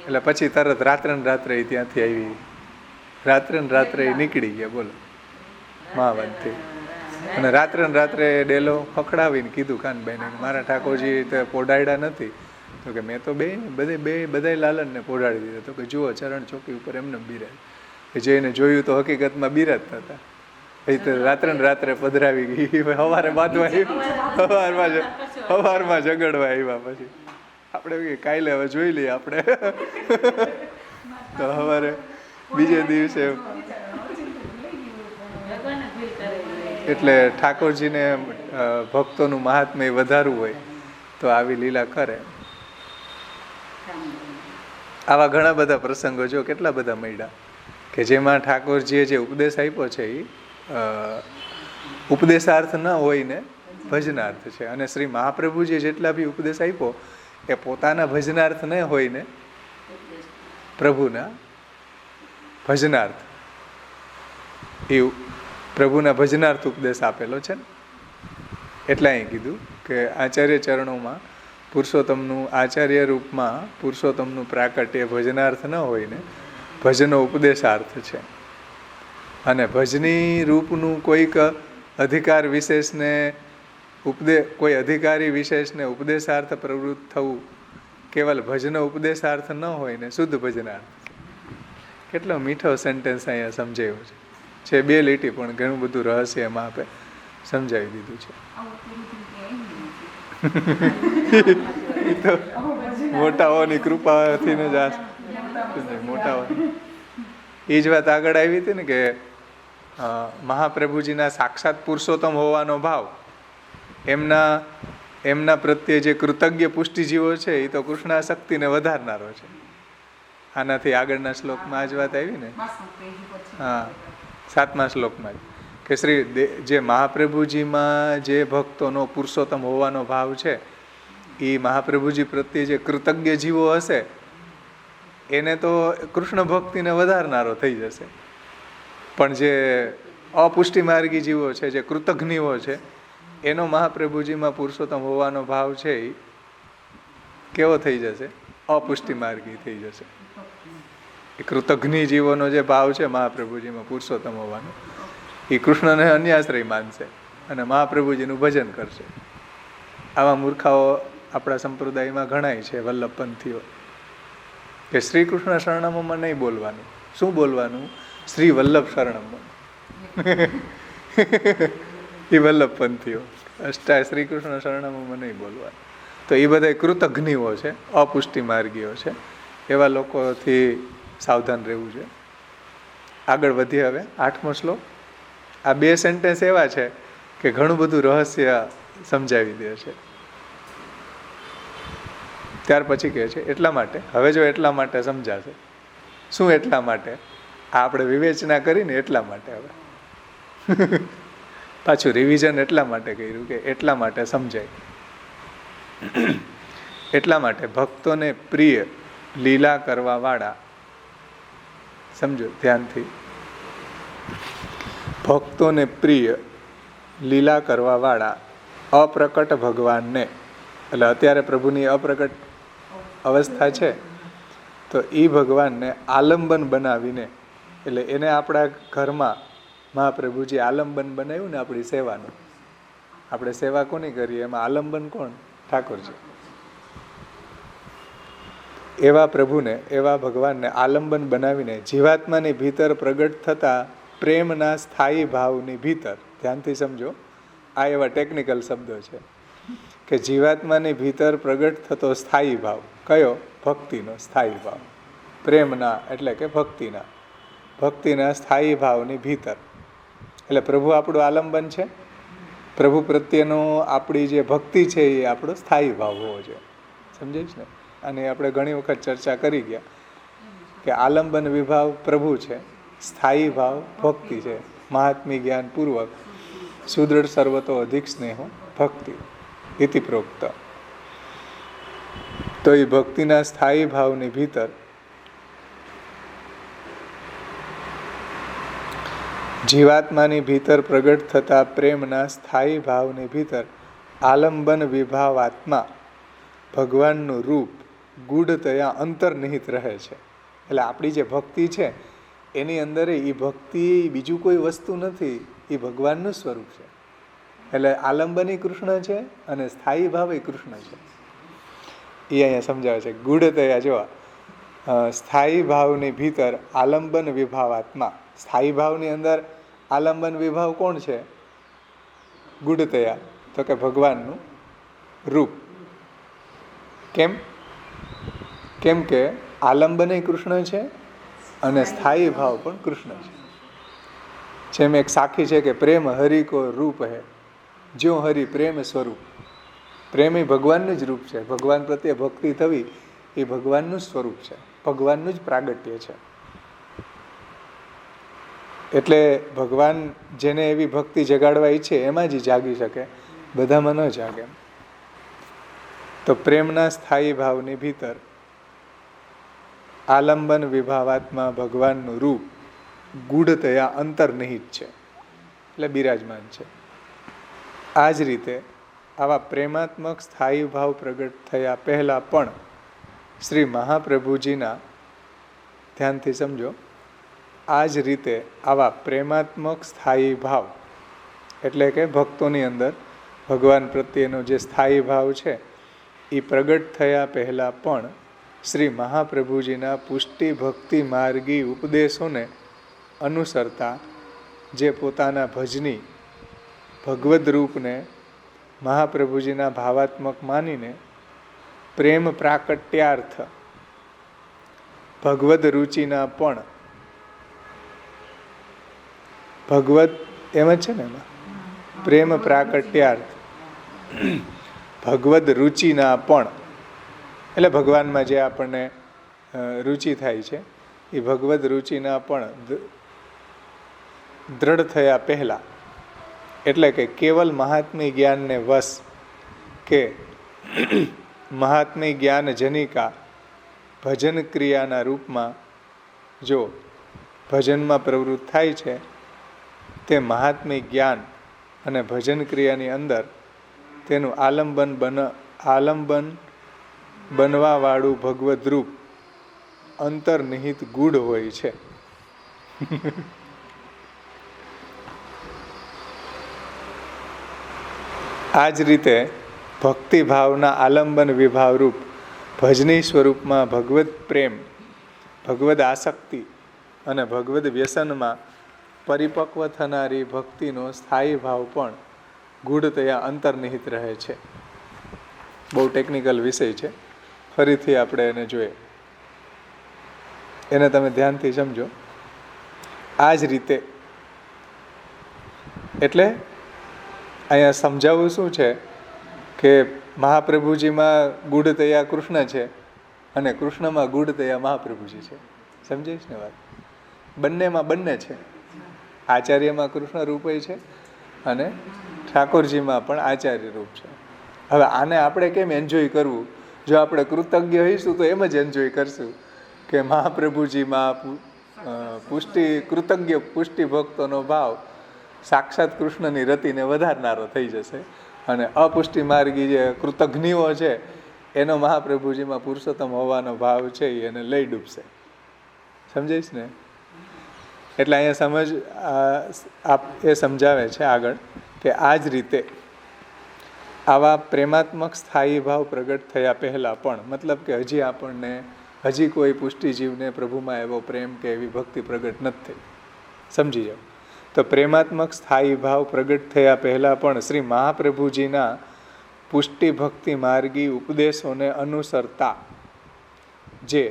એટલે પછી તરત રાત્રે ત્યાંથી આવી, રાત્રે નીકળી ગયા, બોલો, મહાવનથી. અને રાત્રે ડેલો ખખડાવીને કીધું કાનબાઈને મારા ઠાકોરજી તો પોઢાડ્યા નથી. તો કે મેં તો બધા લાલનને પોઢાડી દીધા. તો કે જુઓ ચરણ ચોકી ઉપર એમને બિરાજ, કે જેને જોયું તો હકીકતમાં બિરાજતા હતા. એ તો રાત્રે પધરાવી ગઈ, સવારે બાંધવા આવ્યા, સવારમાં ઝઘડવા આવ્યા. પછી આપણે કાલે હવે જોઈ લઈએ આપણે, તો સવારે બીજે દિવસે. એટલે ઠાકોરજીને ભક્તોનું મહાત્મ્ય વધારવું હોય તો આવી લીલા કરે. આવા ઘણા બધા પ્રસંગો જો કેટલા બધા મળ્યા કે જેમાં ઠાકોરજીએ જે ઉપદેશ આપ્યો છે એ ઉપદેશાર્થ ન હોય ને ભજનાર્થ છે. અને શ્રી મહાપ્રભુજીએ જેટલા બી ઉપદેશ આપ્યો એ પોતાના ભજનાર્થ ન હોય ને પ્રભુના ભજનાર્થ. એ પ્રભુના ભજનાર્થ ઉપદેશ આપેલો છે ને, એટલે અહીં કીધું કે આચાર્ય ચરણોમાં પુરુષોત્તમનું આચાર્ય રૂપમાં પુરુષોત્તમનું પ્રાકટ્ય ભજનાર્થ ન હોય ને ભજનો ઉપદેશાર્થ છે. અને ભજની રૂપનું કોઈક અધિકાર વિશેષને કોઈ અધિકારી વિશેષને ઉપદેશાર્થ પ્રવૃત્ત થવું કેવલ ભજનો ઉપદેશાર્થ ન હોય ને શુદ્ધ ભજનાર્થ. કેટલો મીઠો સેન્ટેન્સ અહીંયા સમજાયો છે 2 લીટી પણ ઘણું બધું રહસ્ય એમાં આપણે સમજાવી દીધું છે. તો મોટાઓની કૃપાથી જ મોટાઓની એ જ વાત આગળ આવી હતી ને કે મહાપ્રભુજીના સાક્ષાત પુરુષોત્તમ હોવાનો ભાવ એમના પ્રત્યે જે કૃતજ્ઞ પુષ્ટિજીવો છે એ તો કૃષ્ણાસક્તિને વધારનારો છે. આનાથી આગળના શ્લોકમાં જ વાત આવી ને, હા 7મા શ્લોકમાં કે જે મહાપ્રભુજીમાં જે ભક્તોનો પુરુષોત્તમ હોવાનો ભાવ છે એ મહાપ્રભુજી પ્રત્યે જે કૃતજ્ઞ જીવો હશે એને તો કૃષ્ણ ભક્તિને વધારનારો થઈ જશે. પણ જે અપુષ્ટિ માર્ગી જીવો છે, જે કૃતજ્ઞીઓ છે, એનો મહાપ્રભુજીમાં પુરુષોત્તમ હોવાનો ભાવ છે એ કેવો થઈ જશે? અપુષ્ટિ માર્ગી થઈ જશે. એ કૃતજ્ઞ જીવોનો જે ભાવ છે મહાપ્રભુજીમાં પુરુષોત્તમ હોવાનો એ કૃષ્ણને અન્યાશ્રય માનશે અને મહાપ્રભુજીનું ભજન કરશે. આવા મૂર્ખાઓ આપણા સંપ્રદાયમાં ઘણાય છે, વલ્લભપંથીઓ, કે શ્રી કૃષ્ણ શરણમમાં નહીં બોલવાનું. શું બોલવાનું? શ્રી વલ્લભ શરણમમાં. એ વલ્લભપંથીઓ શ્રી કૃષ્ણ શરણમમાં નહીં બોલવાનું. તો એ બધા કૃતજ્ઞીઓ છે, અપુષ્ટિ માર્ગીઓ છે. એવા લોકોથી સાવધાન રહેવું છે. આગળ વધીએ હવે 8મો શ્લોક. આ 2 સેન્ટેન્સ એવા છે કે ઘણું બધું રહસ્ય સમજાવી દે છે. ત્યાર પછી કહે છે એટલા માટે, હવે જો એટલા માટે સમજાશે. શું એટલા માટે? આ આપણે વિવેચના કરીને એટલા માટે. હવે પાછું રિવિઝન એટલા માટે કર્યું કે એટલા માટે સમજાય. એટલા માટે ભક્તોને પ્રિય લીલા કરવા વાળા, સમજો ધ્યાનથી, ભક્તોને પ્રિય લીલા કરવા વાળા અપ્રકટ ભગવાનને, એટલે અત્યારે પ્રભુની અપ્રકટ અવસ્થા છે તો એ ભગવાનને આલંબન બનાવીને, એટલે એને આપણા ઘરમાં મહાપ્રભુજી આલંબન બનાવ્યું ને આપણી સેવાનું. આપણે સેવા કોની કરીએ એમાં આલંબન કોણ? ઠાકોરજી. એવા પ્રભુને, એવા ભગવાનને આલંબન બનાવીને જીવાત્માની ભીતર પ્રગટ થતા પ્રેમના સ્થાયી ભાવની ભીતર, ધ્યાનથી સમજો, આ એવા ટેકનિકલ શબ્દો છે કે જીવાત્માની ભીતર પ્રગટ થતો સ્થાયી ભાવ કયો? ભક્તિનો સ્થાયી ભાવ. પ્રેમના એટલે કે ભક્તિના સ્થાયી ભાવની ભીતર, એટલે પ્રભુ આપણું આલંબન છે. પ્રભુ પ્રત્યેનો આપણી જે ભક્તિ છે એ આપણો સ્થાયી ભાવ હોવો જોઈએ. સમજાય ને? અને આપણે ઘણી વખત ચર્ચા કરી ગયા કે આલંબન વિભાવ પ્રભુ છે, સ્થાયી ભાવ ભક્તિ છે. મહાત્મી જ્ઞાન પૂર્વક સુદૃઢ સર્વતો અધિક સ્નેહો ભક્તિ ઇતિ પ્રોક્ત. તો એ ભક્તિના સ્થાયી ભાવની ભીતર જીવાત્માની ભીતર પ્રગટ થતા પ્રેમના સ્થાયી ભાવની ભીતર આલંબન વિભાવાત્મા ભગવાનનું રૂપ ગૂઢતયા અંતર્નિહિત રહે છે. એટલે આપણી જે ભક્તિ છે એની અંદર એ ભક્તિ બીજું કોઈ વસ્તુ નથી, એ ભગવાનનું સ્વરૂપ છે. એટલે આલંબની કૃષ્ણ છે અને સ્થાયી ભાવ એ કૃષ્ણ છે. એ અહીંયા સમજાવે છે. ગૂઢતયા જોવા સ્થાયી ભાવની ભીતર આલંબન વિભાવાત્મા, સ્થાયી ભાવની અંદર આલંબન વિભાવ કોણ છે? ગૂઢતયા, તો કે ભગવાનનું રૂપ. કેમ? કેમ કે આલંબન કૃષ્ણ છે અને સ્થાયી ભાવ પણ કૃષ્ણ છે. જેમ એક સાખી છે કે પ્રેમ હરિ કો રૂપ હૈ, જ્યો હરિ પ્રેમ સ્વરૂપ. પ્રેમ એ ભગવાનનું જ રૂપ છે. ભગવાન પ્રત્યે ભક્તિ થવી એ ભગવાનનું જ સ્વરૂપ છે, ભગવાનનું જ પ્રાગટ્ય છે. એટલે ભગવાન જેને એવી ભક્તિ જગાડવા ઈચ્છે એમાં જ જાગી શકે, બધામાં ન જાગે. તો પ્રેમના સ્થાયી ભાવની ભીતર આલંબન વિભાવાત્મા ભગવાનનું રૂપ ગૂઢતયા અંતર્નિહિત છે. એટલે બિરાજમાન છે. આ જ રીતે આવા પ્રેમાત્મક સ્થાયી ભાવ પ્રગટ થયા પહેલાં પણ શ્રી મહાપ્રભુજીના, ધ્યાનથી સમજો, આ જ રીતે આવા પ્રેમાત્મક સ્થાયી ભાવ એટલે કે ભક્તોની અંદર ભગવાન પ્રત્યેનો જે સ્થાયી ભાવ છે એ પ્રગટ થયા પહેલાં પણ શ્રી મહાપ્રભુજીના પુષ્ટિ ભક્તિ માર્ગી ઉપદેશોને અનુસરતા જે પોતાના ભજની ભગવદ રૂપને મહાપ્રભુજીના ભાવાત્મક માનીને પ્રેમ પ્રાકટ્યાર્થ ભગવદ રુચિના પણ ભગવદ એમ જ છે ને એમાં પ્રેમ પ્રાકટ્યાર્થ ભગવદ રુચિના પણ એટલે ભગવાનમાં જે આપણને રુચિ થાય છે એ ભગવદ રુચિના પણ દ્રઢ થયા પહેલાં એટલે કે કેવલ મહાત્મ્ય જ્ઞાનને વશ કે મહાત્મ્ય જ્ઞાન જનિકા ભજન ક્રિયાના રૂપમાં જો ભજનમાં પ્રવૃત્ત થાય છે તે મહાત્મ્ય જ્ઞાન અને ભજન ક્રિયાની અંદર તેનું આલંબન બનવાવાળું ભગવદ રૂપ અંતર્નિહિત ગૂઢ હોય છે. આ જ રીતે ભક્તિભાવના આલંબન વિભાવરૂપ ભજની સ્વરૂપમાં ભગવદ પ્રેમ, ભગવદ આસક્તિ અને ભગવદ વ્યસનમાં પરિપક્વ થનારી ભક્તિનો સ્થાયી ભાવ પણ ગૂઢતયા અંતર્નિહિત રહે છે. બહુ ટેકનિકલ વિષય છે, ફરીથી આપણે એને જોઈએ, એને તમે ધ્યાનથી સમજો. આ જ રીતે એટલે અહીંયા સમજાવવું શું છે કે મહાપ્રભુજીમાં ગૂઢતયા કૃષ્ણ છે અને કૃષ્ણમાં ગૂઢતયા મહાપ્રભુજી છે. સમજાઈશ ને વાત? બંનેમાં બંને છે. આચાર્યમાં કૃષ્ણ રૂપે છે અને ઠાકોરજીમાં પણ આચાર્ય રૂપ છે. હવે આને આપણે કેમ એન્જોય કરવું? જો આપણે કૃતજ્ઞ હોઈશું તો એમ જ એન્જોય કરશું કે મહાપ્રભુજીમાં કૃતજ્ઞ પુષ્ટિ ભક્તોનો ભાવ સાક્ષાત કૃષ્ણની રતિને વધારનારો થઈ જશે અને અપુષ્ટિ માર્ગી જે કૃતજ્ઞીઓ છે એનો મહાપ્રભુજીમાં પુરુષોત્તમ હોવાનો ભાવ છે એને લઈ ડૂબશે. સમજાઈશ ને? એટલે અહીંયા એ સમજાવે છે આગળ કે આ જ રીતે આવા પ્રેમાત્મક સ્થાયી ભાવ પ્રગટ થયા પહેલાં પણ, મતલબ કે હજી કોઈ પુષ્ટિજીવને પ્રભુમાં એવો પ્રેમ કે એવી ભક્તિ પ્રગટ નથી થઈ. સમજી જાઓ તો પ્રેમાત્મક સ્થાયી ભાવ પ્રગટ થયા પહેલાં પણ શ્રી મહાપ્રભુજીના પુષ્ટિ ભક્તિ માર્ગી ઉપદેશોને અનુસરતા જે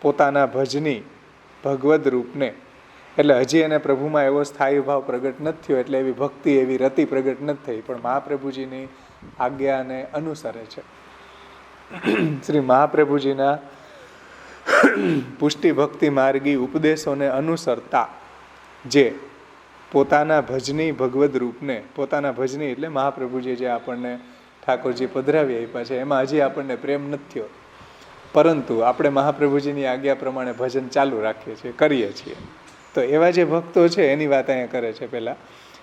પોતાના ભજની ભગવદ રૂપને, એટલે હજી એને પ્રભુમાં એવો સ્થાયી ભાવ પ્રગટ નથી થયો, એટલે એવી ભક્તિ એવી રતિ પ્રગટ નથી થઈ, પણ મહાપ્રભુજીની આજ્ઞાને અનુસરે છે. શ્રી મહાપ્રભુજીના પુષ્ટિ ભક્તિ માર્ગી ઉપદેશોને અનુસરતા જે પોતાના ભજની ભગવદ રૂપને, પોતાના ભજની એટલે મહાપ્રભુજી જે આપણને ઠાકોરજી પધરાવી આપ્યા છે એમાં હજી આપણને પ્રેમ નથી થયો, પરંતુ આપણે મહાપ્રભુજીની આજ્ઞા પ્રમાણે ભજન ચાલુ રાખીએ છીએ, કરીએ છીએ. તો એવા જે ભક્તો છે એની વાત અહીંયા કરે છે પહેલાં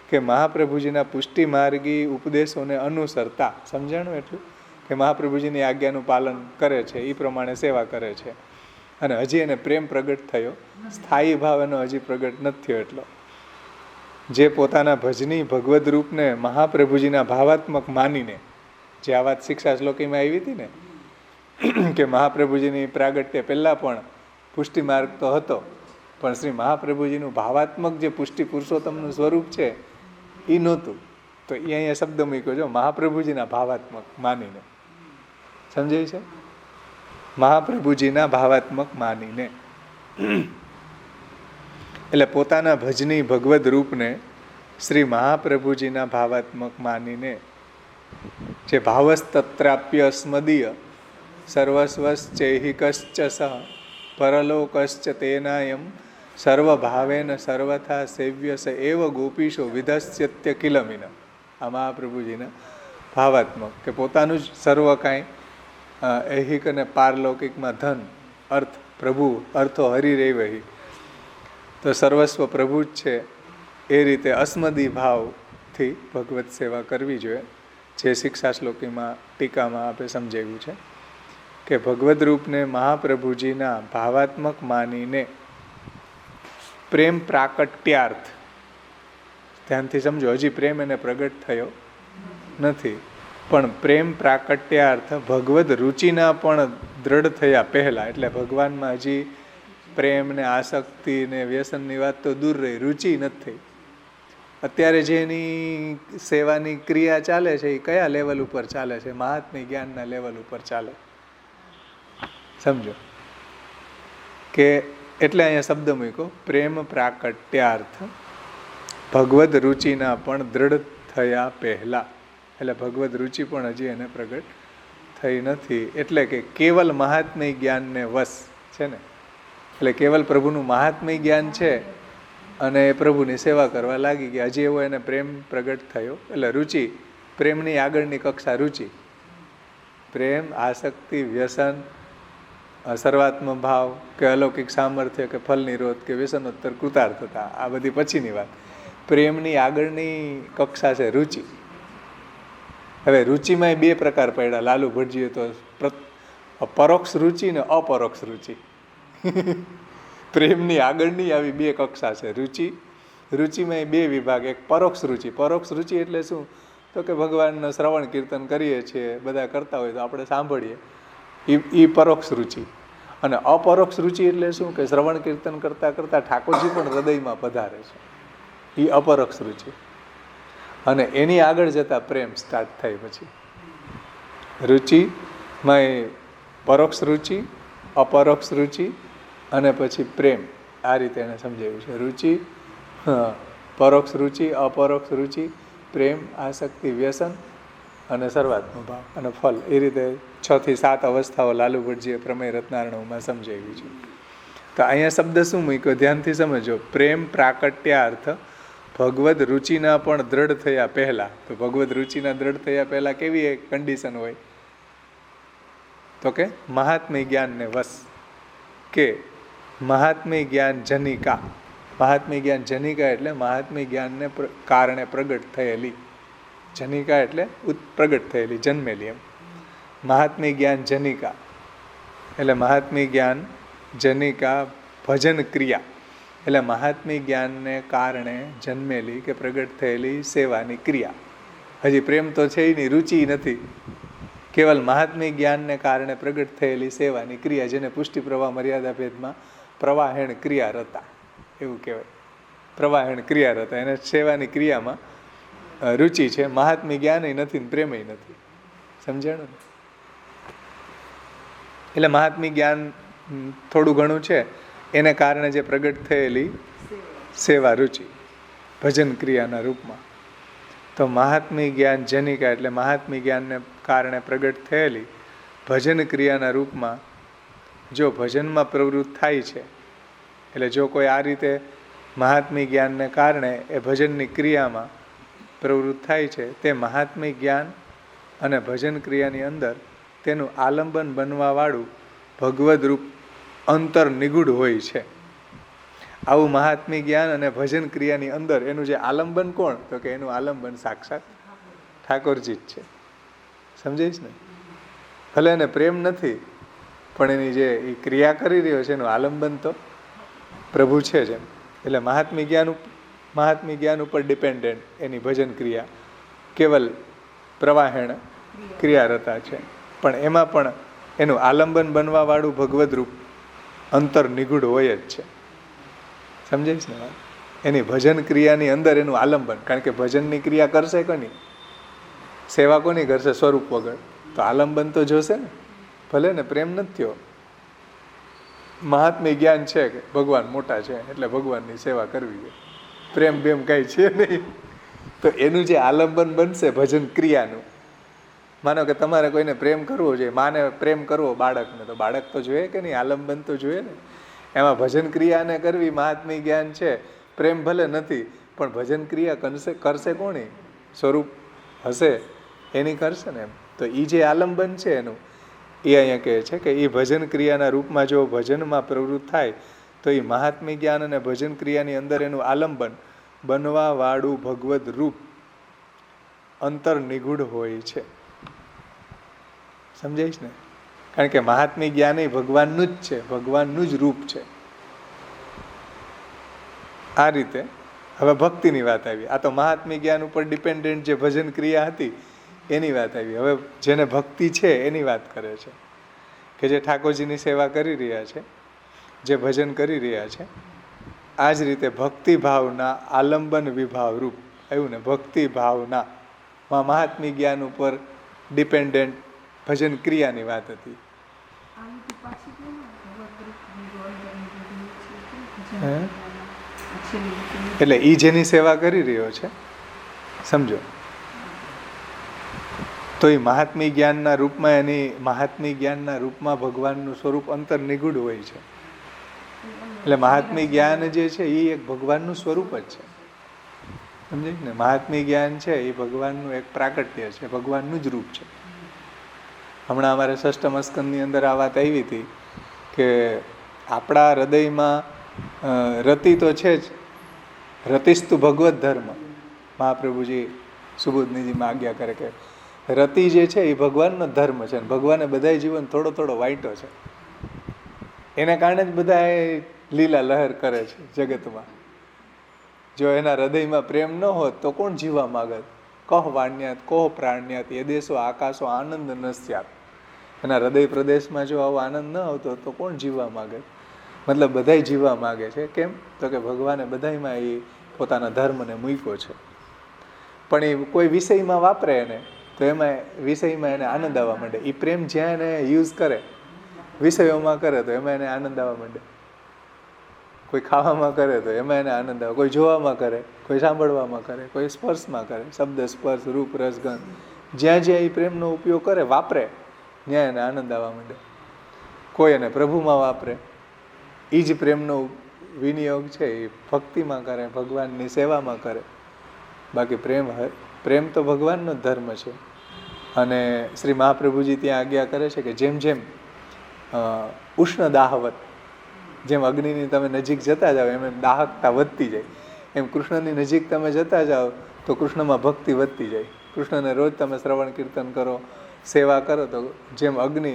કે મહાપ્રભુજીના પુષ્ટિ માર્ગી ઉપદેશોને અનુસરતા, સમજાણું એટલું કે મહાપ્રભુજીની આજ્ઞાનું પાલન કરે છે, એ પ્રમાણે સેવા કરે છે અને હજી એને પ્રેમ પ્રગટ થયો, સ્થાયી ભાવ એનો હજી પ્રગટ નથી થયો. એટલો જે પોતાના ભજની ભગવદ રૂપને મહાપ્રભુજીના ભાવાત્મક માનીને, જે આ વાત શિક્ષા શ્લોકીમાં આવી હતી ને કે મહાપ્રભુજીની પ્રાગટ્ય પહેલાં પણ પુષ્ટિ માર્ગ તો હતો, પણ શ્રી મહાપ્રભુજીનું ભાવાત્મક જે પુષ્ટિ પુરુષોત્તમનું સ્વરૂપ છે એ નહોતું. તો એ અહીંયા શબ્દ મૂક્યો જો, મહાપ્રભુજીના ભાવાત્મક માનીને. સમજાય છે? મહાપ્રભુજીના ભાવાત્મક માનીને એટલે પોતાના ભજની ભગવદ રૂપને શ્રી મહાપ્રભુજીના ભાવાત્મક માનીને જે ભાવસ્તત્રાપ્ય સ્મદીય સર્વસ્વશ્ચૈહિકશ્ચ સહ પરલોકશ્ચ તેનાયમ સર્વભાવેન સર્વથા સેવ્ય સ એવ ગોપીશો વિધસ્યત્ય કિલમિન. આ મહાપ્રભુજીના ભાવાત્મક કે પોતાનું જ સર્વ કાંઈ ઐહિક અને પારલૌકિકમાં ધન, અર્થ, પ્રભુ, અર્થો હરિરેવહી, તો સર્વસ્વ પ્રભુ જ છે એ રીતે અસ્મદી ભાવથી ભગવત સેવા કરવી જોઈએ. જે શિક્ષા શ્લોકીમાં ટીકામાં આપણે સમજાવ્યું છે કે ભગવદ રૂપને મહાપ્રભુજીના ભાવાત્મક માનીને પ્રેમ પ્રાકટ્યાર્થ, ધ્યાનથી સમજો, હજી પ્રેમ એને પ્રગટ થયો નથી, પણ પ્રેમ પ્રાકટ્યાર્થ ભગવદ રુચિના પણ દ્રઢ થયા પહેલાં, એટલે ભગવાનમાં હજી પ્રેમ ને આસક્તિ ને વ્યસનની વાત તો દૂર રહી, રુચિ નથી થઈ. અત્યારે જેની સેવાની ક્રિયા ચાલે છે એ કયા લેવલ ઉપર ચાલે છે? મહાત્મ્ય જ્ઞાનના લેવલ ઉપર ચાલે. સમજો કે એટલે અહીંયા શબ્દ મૂક્યો પ્રેમ પ્રાકટ્યાર્થ ભગવદ રુચિના પણ દ્રઢ થયા પહેલા, એટલે ભગવદ રુચિ પણ હજી એને પ્રગટ થઈ નથી. એટલે કે કેવલ મહાત્મ્ય જ્ઞાનને વશ છે ને, એટલે કેવલ પ્રભુનું મહાત્મ્ય જ્ઞાન છે અને એ પ્રભુની સેવા કરવા લાગી ગયા, હજી એવો એને પ્રેમ પ્રગટ થયો. એટલે રુચિ, પ્રેમની આગળની કક્ષા રુચિ. પ્રેમ, આસક્તિ, વ્યસન, સર્વાત્મ ભાવ કે અલૌકિક સામર્થ્ય કે ફલ નિરોધ કે વ્યસનોત્તર કૃતાર્થતા, આ બધી પછીની વાત. પ્રેમની આગળની કક્ષા છે રુચિ. હવે રુચિમાં બે પ્રકાર પડ્યા. લાલુ ભટજીએ તો પરોક્ષ રુચિ ને અપરોક્ષ રુચિ. પ્રેમની આગળની આવી બે કક્ષા છે રુચિ. રુચિમાં બે વિભાગ. એક પરોક્ષ રુચિ. પરોક્ષ રુચિ એટલે શું? તો કે ભગવાનનું શ્રવણ કીર્તન કરીએ છીએ, બધા કરતા હોય તો આપણે સાંભળીએ, એ પરોક્ષ રુચિ. અને અપરોક્ષ રુચિ એટલે શું? કે શ્રવણ કીર્તન કરતાં કરતાં ઠાકોરજી પણ હૃદયમાં પધારે છે, એ અપરોક્ષ રુચિ. અને એની આગળ જતા પ્રેમ સ્ટાર્ટ થાય. પછી રુચિમાં પરોક્ષ રુચિ, અપરોક્ષ રુચિ અને પછી પ્રેમ. આ રીતે એને સમજાવ્યું છે. રુચિ, પરોક્ષ રુચિ, અપરોક્ષ રુચિ, પ્રેમ, આસક્તિ, વ્યસન અને સર્વાત્મ ભાવ અને ફલ. એ રીતે 6 થી 7 અવસ્થાઓ લાલુ ભટજીએ પ્રમેય રત્નારણવમાં સમજાવી છે. તો અહીંયા શબ્દ શું મૂક્યો? ધ્યાનથી સમજો. પ્રેમ પ્રાકટ્યાર્થ ભગવદ રુચિના પણ દ્રઢ થયા પહેલા. તો ભગવદ રુચિના દ્રઢ થયા પહેલા કેવી એક કન્ડિશન હોય? તો કે મહાત્મ્ય જ્ઞાનને વશ, કે મહાત્મ્ય જ્ઞાન જનિકા. મહાત્મ્ય જ્ઞાન જનિકા એટલે મહાત્મ્ય જ્ઞાનને કારણે પ્રગટ થયેલી. જનિકા એટલે પ્રગટ થયેલી, જન્મેલી એમ. મહાત્મ્ય જ્ઞાન જનિકા એટલે મહાત્મ્ય જ્ઞાન જનિકા ભજન ક્રિયા, એટલે મહાત્મ્ય જ્ઞાનને કારણે જન્મેલી કે પ્રગટ થયેલી સેવાની ક્રિયા. હજી પ્રેમ તો છે નહીં, રુચિ નથી, કેવલ મહાત્મ્ય જ્ઞાનને કારણે પ્રગટ થયેલી સેવાની ક્રિયા, જેને પુષ્ટિ પ્રવાહ મર્યાદા ભેદમાં પ્રવાહેણ ક્રિયા રતા એવું કહેવાય. પ્રવાહેણ ક્રિયા રતા, એને સેવાની ક્રિયામાં રુચિ છે. મહાત્મ્ય જ્ઞાનય નથી ને પ્રેમય નથી. સમજાણું ને? એટલે મહાત્મ્ય જ્ઞાન થોડું ઘણું છે, એને કારણે જે પ્રગટ થયેલી સેવા રુચિ ભજન ક્રિયાના રૂપમાં. તો મહાત્મ્ય જ્ઞાન જનિકા એટલે મહાત્મ્ય જ્ઞાનને કારણે પ્રગટ થયેલી ભજન ક્રિયાના રૂપમાં જો ભજનમાં પ્રવૃત્ત થાય છે, એટલે જો કોઈ આ રીતે મહાત્મ્ય જ્ઞાનને કારણે એ ભજનની ક્રિયામાં પ્રવૃત્ત થાય છે, તે મહાત્મ્ય જ્ઞાન અને ભજન ક્રિયાની અંદર તેનું આલંબન બનવાવાળું ભગવદ રૂપ અંતર નિગૂઢ હોય છે. આવું મહાત્મ્ય જ્ઞાન અને ભજન ક્રિયાની અંદર એનું જે આલંબન કોણ? તો કે એનું આલંબન સાક્ષાત ઠાકોરજી જ છે. સમજાઈશ ને? ભલે એને પ્રેમ નથી, પણ એની જે એ ક્રિયા કરી રહ્યો છે એનું આલંબન તો પ્રભુ છે જ એમ. એટલે મહાત્મ્ય જ્ઞાન ઉપર ડિપેન્ડન્ટ એની ભજન ક્રિયા કેવલ પ્રવાહેણ ક્રિયારતા છે, પણ એમાં પણ એનું આલંબન બનવાવાળું ભગવદ રૂપ અંતર નિગૂઢ હોય જ છે. સમજાઈશ ને? એની ભજન ક્રિયાની અંદર એનું આલંબન, કારણ કે ભજનની ક્રિયા કરશે કોની? સેવા કોની કરશે? સ્વરૂપ વગર. તો આલંબન તો જોશે ને. ભલે ને પ્રેમ નથી થયો, મહાત્મ્ય જ્ઞાન છે કે ભગવાન મોટા છે એટલે ભગવાનની સેવા કરવી છે, પ્રેમ બેમ કાંઈ છે નહીં, તો એનું જે આલંબન બનશે ભજન ક્રિયાનું. માનો કે તમારે કોઈને પ્રેમ કરવો જોઈએ, માને પ્રેમ કરવો બાળકને, તો બાળક તો જોઈએ કે નહીં? આલંબન તો જોઈએ ને. એમાં ભજન ક્રિયાને કરવી મહાત્મ્ય જ્ઞાન છે, પ્રેમ ભલે નથી પણ ભજન ક્રિયા કરશે કોની? સ્વરૂપ હશે એની કરશે ને એમ. તો એ જે આલંબન છે એનું, એ અહીંયા કહે છે કે એ ભજન ક્રિયાના રૂપમાં જો ભજનમાં પ્રવૃત્ત થાય તો એ મહાત્મ્ય જ્ઞાન અને ભજન ક્રિયાની અંદર એનું આલંબન બનવા વાળું ભગવદ રૂપ અંતર નિગૂઢ હોય છે. સમજાઈશ ને? કારણ કે મહાત્મી જ્ઞાન એ ભગવાનનું જ છે, ભગવાનનું જ રૂપ છે. આ રીતે હવે ભક્તિની વાત આવી. આ તો મહાત્મી જ્ઞાન ઉપર ડિપેન્ડન્ટ જે ભજન ક્રિયા હતી એની વાત આવી. હવે જેને ભક્તિ છે એની વાત કરે છે, કે જે ઠાકોરજીની સેવા કરી રહ્યા છે, જે ભજન કરી રહ્યા છે. આ જ રીતે ભક્તિ ભાવના આલંબન વિભાવ રૂપ આવ્યું ને. ભક્તિ ભાવના માં મહાત્મી જ્ઞાન ઉપર ડિપેન્ડન્ટ ભજન ક્રિયાની વાત હતી. એટલે ઈ જેની સેવા કરી રહ્યો છે, સમજો, તો એ મહાત્મી જ્ઞાનના રૂપમાં એની મહાત્મી જ્ઞાનના રૂપમાં ભગવાનનું સ્વરૂપ અંતર નિગૂઢ હોય છે. એટલે મહાત્મી જ્ઞાન જે છે એ એક ભગવાનનું સ્વરૂપ જ છે. સમજાય ને? મહાત્મી જ્ઞાન છે એ ભગવાનનું એક પ્રાકટ્ય છે, ભગવાનનું જ રૂપ છે. હમણાં અમારે ષષ્ઠમ સ્કંદની અંદર આ વાત આવી હતી કે આપણા હૃદયમાં રતિ તો છે જ, રતિસ્તુ ભગવત ધર્મ. મહાપ્રભુજી સુબોધનીજીમાં આજ્ઞા કરે કે રતિ જે છે એ ભગવાનનો ધર્મ છે. ભગવાને બધાય જીવન થોડો થોડો વાંટ્યો છે, એને કારણે જ બધા લીલા લહેર કરે છે જગતમાં. જો એના હૃદયમાં પ્રેમ ન હોત તો કોણ જીવવા માગત? કહ વાણ્યાત કોહ પ્રાણ્યાત એ દેશો આકાશો આનંદ નસ્યાત. એના હૃદય પ્રદેશમાં જો આવો આનંદ ન આવતો તો કોણ જીવવા માગે? મતલબ બધાય જીવવા માગે છે. કેમ? તો કે ભગવાને બધાયમાં એ પોતાના ધર્મને મૂક્યો છે. પણ એ કોઈ વિષયમાં વાપરે એને તો એમાં વિષયમાં એને આનંદ આવવા માંડે. એ પ્રેમ જ્યાં એને યુઝ કરે, વિષયોમાં કરે તો એમાં એને આનંદ આવવા માંડે. કોઈ ખાવામાં કરે તો એમાં એને આનંદ આવે, કોઈ જોવામાં કરે, કોઈ સાંભળવામાં કરે, કોઈ સ્પર્શમાં કરે. શબ્દ સ્પર્શ રૂપ રસ ગંધ જ્યાં જ્યાં એ પ્રેમનો ઉપયોગ કરે, વાપરે, ત્યાં એને આનંદ આવવા માંડે. કોઈ એને પ્રભુમાં વાપરે, એ જ પ્રેમનો વિનિયોગ છે એ ભક્તિમાં કરે, ભગવાનની સેવામાં કરે. બાકી પ્રેમ તો ભગવાનનો જ ધર્મ છે. અને શ્રી મહાપ્રભુજી ત્યાં આજ્ઞા કરે છે કે જેમ જેમ ઉષ્ણ દાહવત, જેમ અગ્નિની તમે નજીક જતા જાઓ એમ એમ દાહકતા વધતી જાય, એમ કૃષ્ણની નજીક તમે જતા જાઓ તો કૃષ્ણમાં ભક્તિ વધતી જાય. કૃષ્ણને રોજ તમે શ્રવણ કીર્તન કરો, સેવા કરો તો જેમ અગ્નિ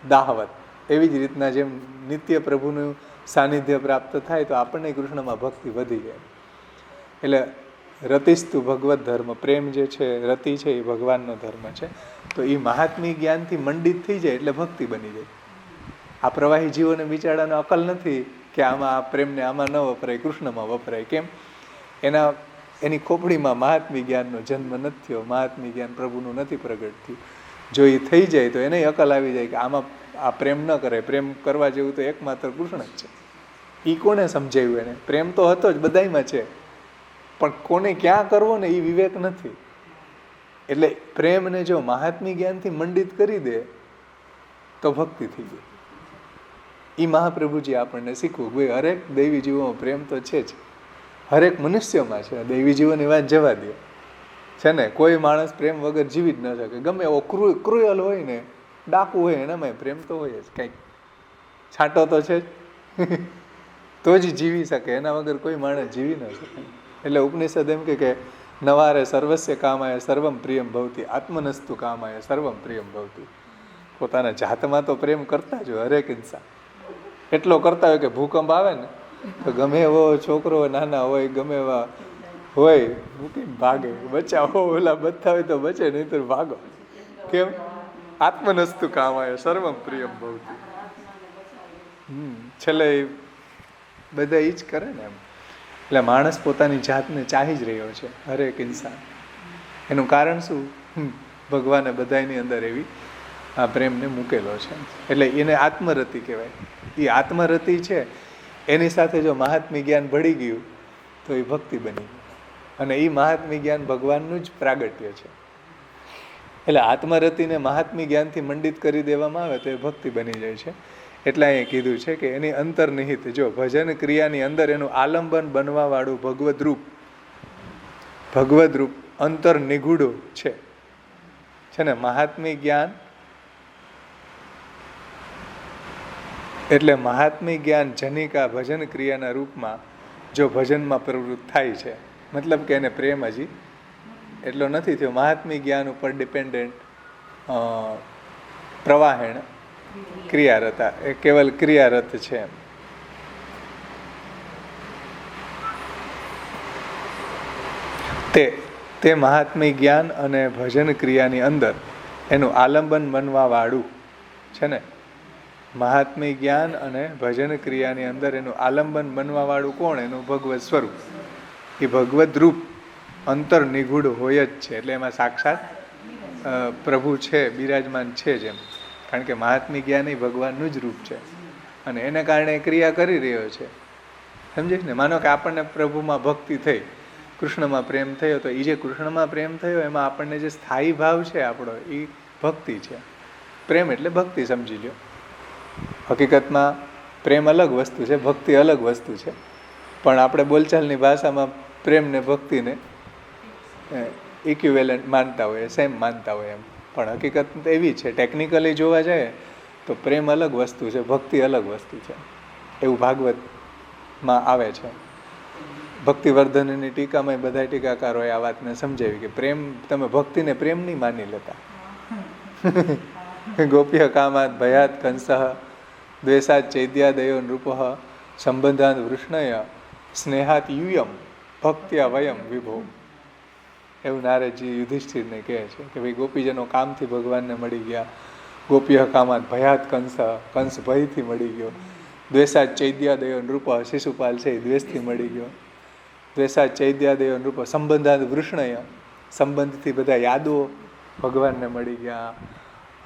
દાહવત, એવી જ રીતના જેમ નિત્ય પ્રભુનું સાનિધ્ય પ્રાપ્ત થાય તો આપણને કૃષ્ણમાં ભક્તિ વધી જાય. એટલે રતિસ્તુ ભગવત ધર્મ, પ્રેમ જે છે, રતિ છે એ ભગવાનનો ધર્મ છે. તો એ મહાત્મી જ્ઞાનથી મંડિત થઈ જાય એટલે ભક્તિ બની જાય. આ પ્રવાહી જીવોને બિચારાને અકલ નથી કે આમાં આ પ્રેમને આમાં ન વપરાય, કૃષ્ણમાં વપરાય. કેમ? એની ખોપડીમાં મહાત્મી જ્ઞાનનો જન્મ નથી થયો, મહાત્મી જ્ઞાન પ્રભુનું નથી પ્રગટ થયું. જો એ થઈ જાય તો એને અકલ આવી જાય કે આમાં આ પ્રેમ ન કરે, પ્રેમ કરવા જેવું તો એકમાત્ર કૃષ્ણ જ છે. એ કોને સમજાવ્યું? એને પ્રેમ તો હતો જ, બધાયમાં છે, પણ કોને ક્યાં કરવો ને એ વિવેક નથી. એટલે પ્રેમને જો મહાત્મી જ્ઞાનથી મંડિત કરી દે તો ભક્તિ થઈ ગઈ. એ મહાપ્રભુજી આપણને શીખવું ભાઈ હરેક દૈવી જીવોમાં પ્રેમ તો છે જ, હરેક મનુષ્યમાં છે. દૈવી જીવોની વાત જવા દે છે ને, કોઈ માણસ પ્રેમ વગર જીવી જ ન શકે. ગમે એવો ક્રુઅલ હોય ને, ડાકુ હોય, એનામાં પ્રેમ તો હોય જ. કંઈક છાંટો તો છે જ તો જ જીવી શકે, એના વગર કોઈ માણસ જીવી ન શકે. એટલે ઉપનિષદ એમ કે નવારે સર્વસ્ય કામાય સર્વમ પ્રિયમ ભવતી, આત્મનસ્તુ કામાય સર્વમ પ્રિયમ ભવતી. પોતાના જાતમાં તો પ્રેમ કરતા જ હોય હરેક ઇન્સાન. એટલો કરતા હોય કે ભૂકંપ આવે ને તો ગમે એવો છોકરો નાના હોય, ગમે એવા હોય, મૂકીને ભાગે. બચાવો, ઓલા બચતા હોય તો બચે, નહીં તો ભાગો. કેમ? આત્મનસ્તુ કામાય સર્વમ પ્રિયમ ભવતી. છેલ્લે બધા એ જ કરે ને એમ. એટલે માણસ પોતાની જાતને ચાહી જ રહ્યો છે, હરેક ઇન્સાન. એનું કારણ શું? ભગવાને બધાની અંદર એવી આ પ્રેમને મૂકેલો છે. એટલે એને આત્મરતિ કહેવાય. એ આત્મરતિ છે, એની સાથે જો મહાત્મી જ્ઞાન ભળી ગયું તો એ ભક્તિ બની ગઈ. અને એ મહાત્મી જ્ઞાન ભગવાનનું જ પ્રાગટ્ય છે. એટલે આત્મરતિને મહાત્મી જ્ઞાનથી મંડિત કરી દેવામાં આવે તો એ ભક્તિ બની જાય છે. એટલે અહીંયા કીધું છે કે એની અંતર્નિહિત, જો ભજન ક્રિયાની અંદર એનું આલંબન બનવા વાળું ભગવદ રૂપ અંતર નિગૂઢ છે ને. મહાત્મી જ્ઞાન એટલે મહાત્મી જ્ઞાન જનિકા ભજન ક્રિયાના રૂપમાં જો ભજનમાં પ્રવૃત્ત થાય છે મતલબ કે એને પ્રેમ હજી એટલો નથી થયો. મહાત્મી જ્ઞાન ઉપર ડિપેન્ડન્ટ પ્રવાહેણ ક્રિયારતા, એ કેવલ ક્રિયારત છે એમ. તે મહાત્મી જ્ઞાન અને ભજન ક્રિયાની અંદર એનું આલંબન બનવા વાળું છે ને. મહાત્મી જ્ઞાન અને ભજન ક્રિયાની અંદર એનું આલંબન બનવા વાળું કોણ? એનું ભગવત સ્વરૂપ. એ ભગવદ રૂપ અંતર નિગૂઢ હોય જ છે. એટલે એમાં સાક્ષાત પ્રભુ છે, બિરાજમાન છે જ એમ. કારણ કે મહાત્મી જ્ઞાન એ ભગવાનનું જ રૂપ છે અને એને કારણે ક્રિયા કરી રહ્યો છે. સમજે ને? માનો કે આપણને પ્રભુમાં ભક્તિ થઈ, કૃષ્ણમાં પ્રેમ થયો, તો એ જે કૃષ્ણમાં પ્રેમ થયો એમાં આપણને જે સ્થાયી ભાવ છે આપણો, એ ભક્તિ છે. પ્રેમ એટલે ભક્તિ, સમજી લો. હકીકતમાં પ્રેમ અલગ વસ્તુ છે, ભક્તિ અલગ વસ્તુ છે. પણ આપણે બોલચાલની ભાષામાં પ્રેમને ભક્તિને ઇક્વિવેલન્ટ માનતા હોય, સેમ માનતા હોય એમ. પણ હકીકત એવી છે, ટેકનિકલી જોવા જાય તો પ્રેમ અલગ વસ્તુ છે, ભક્તિ અલગ વસ્તુ છે. એવું ભાગવતમાં આવે છે. ભક્તિવર્ધનની ટીકામાં બધા ટીકાકારોએ આ વાતને સમજાવી કે પ્રેમ, તમે ભક્તિને પ્રેમ નહીં માની લેતા. ગોપ્ય કામાત ભયાત કંસઃ દ્વેષાત ચૈદ્યાદયો નૃપઃ સંબંધાત વૃષ્ણય સ્નેહાત યુયમ ભક્ત્યા વયમ વિભો. એવું નારદજી યુધિષ્ઠિરને કહે છે કે ભાઈ ગોપીજનો કામથી ભગવાનને મળી ગયા. ગોપ્ય કામાત ભયાત કંસ ભયથી મળી ગયો. દ્વેષાત ચૈદ્યાદયો નૃપ, શિશુપાલ છે એ દ્વેષથી મળી ગયો. દ્વેષાત ચૈદ્યાદયો નૃપ સંબંધાત વૃષ્ણય, સંબંધથી બધા યાદો ભગવાનને મળી ગયા.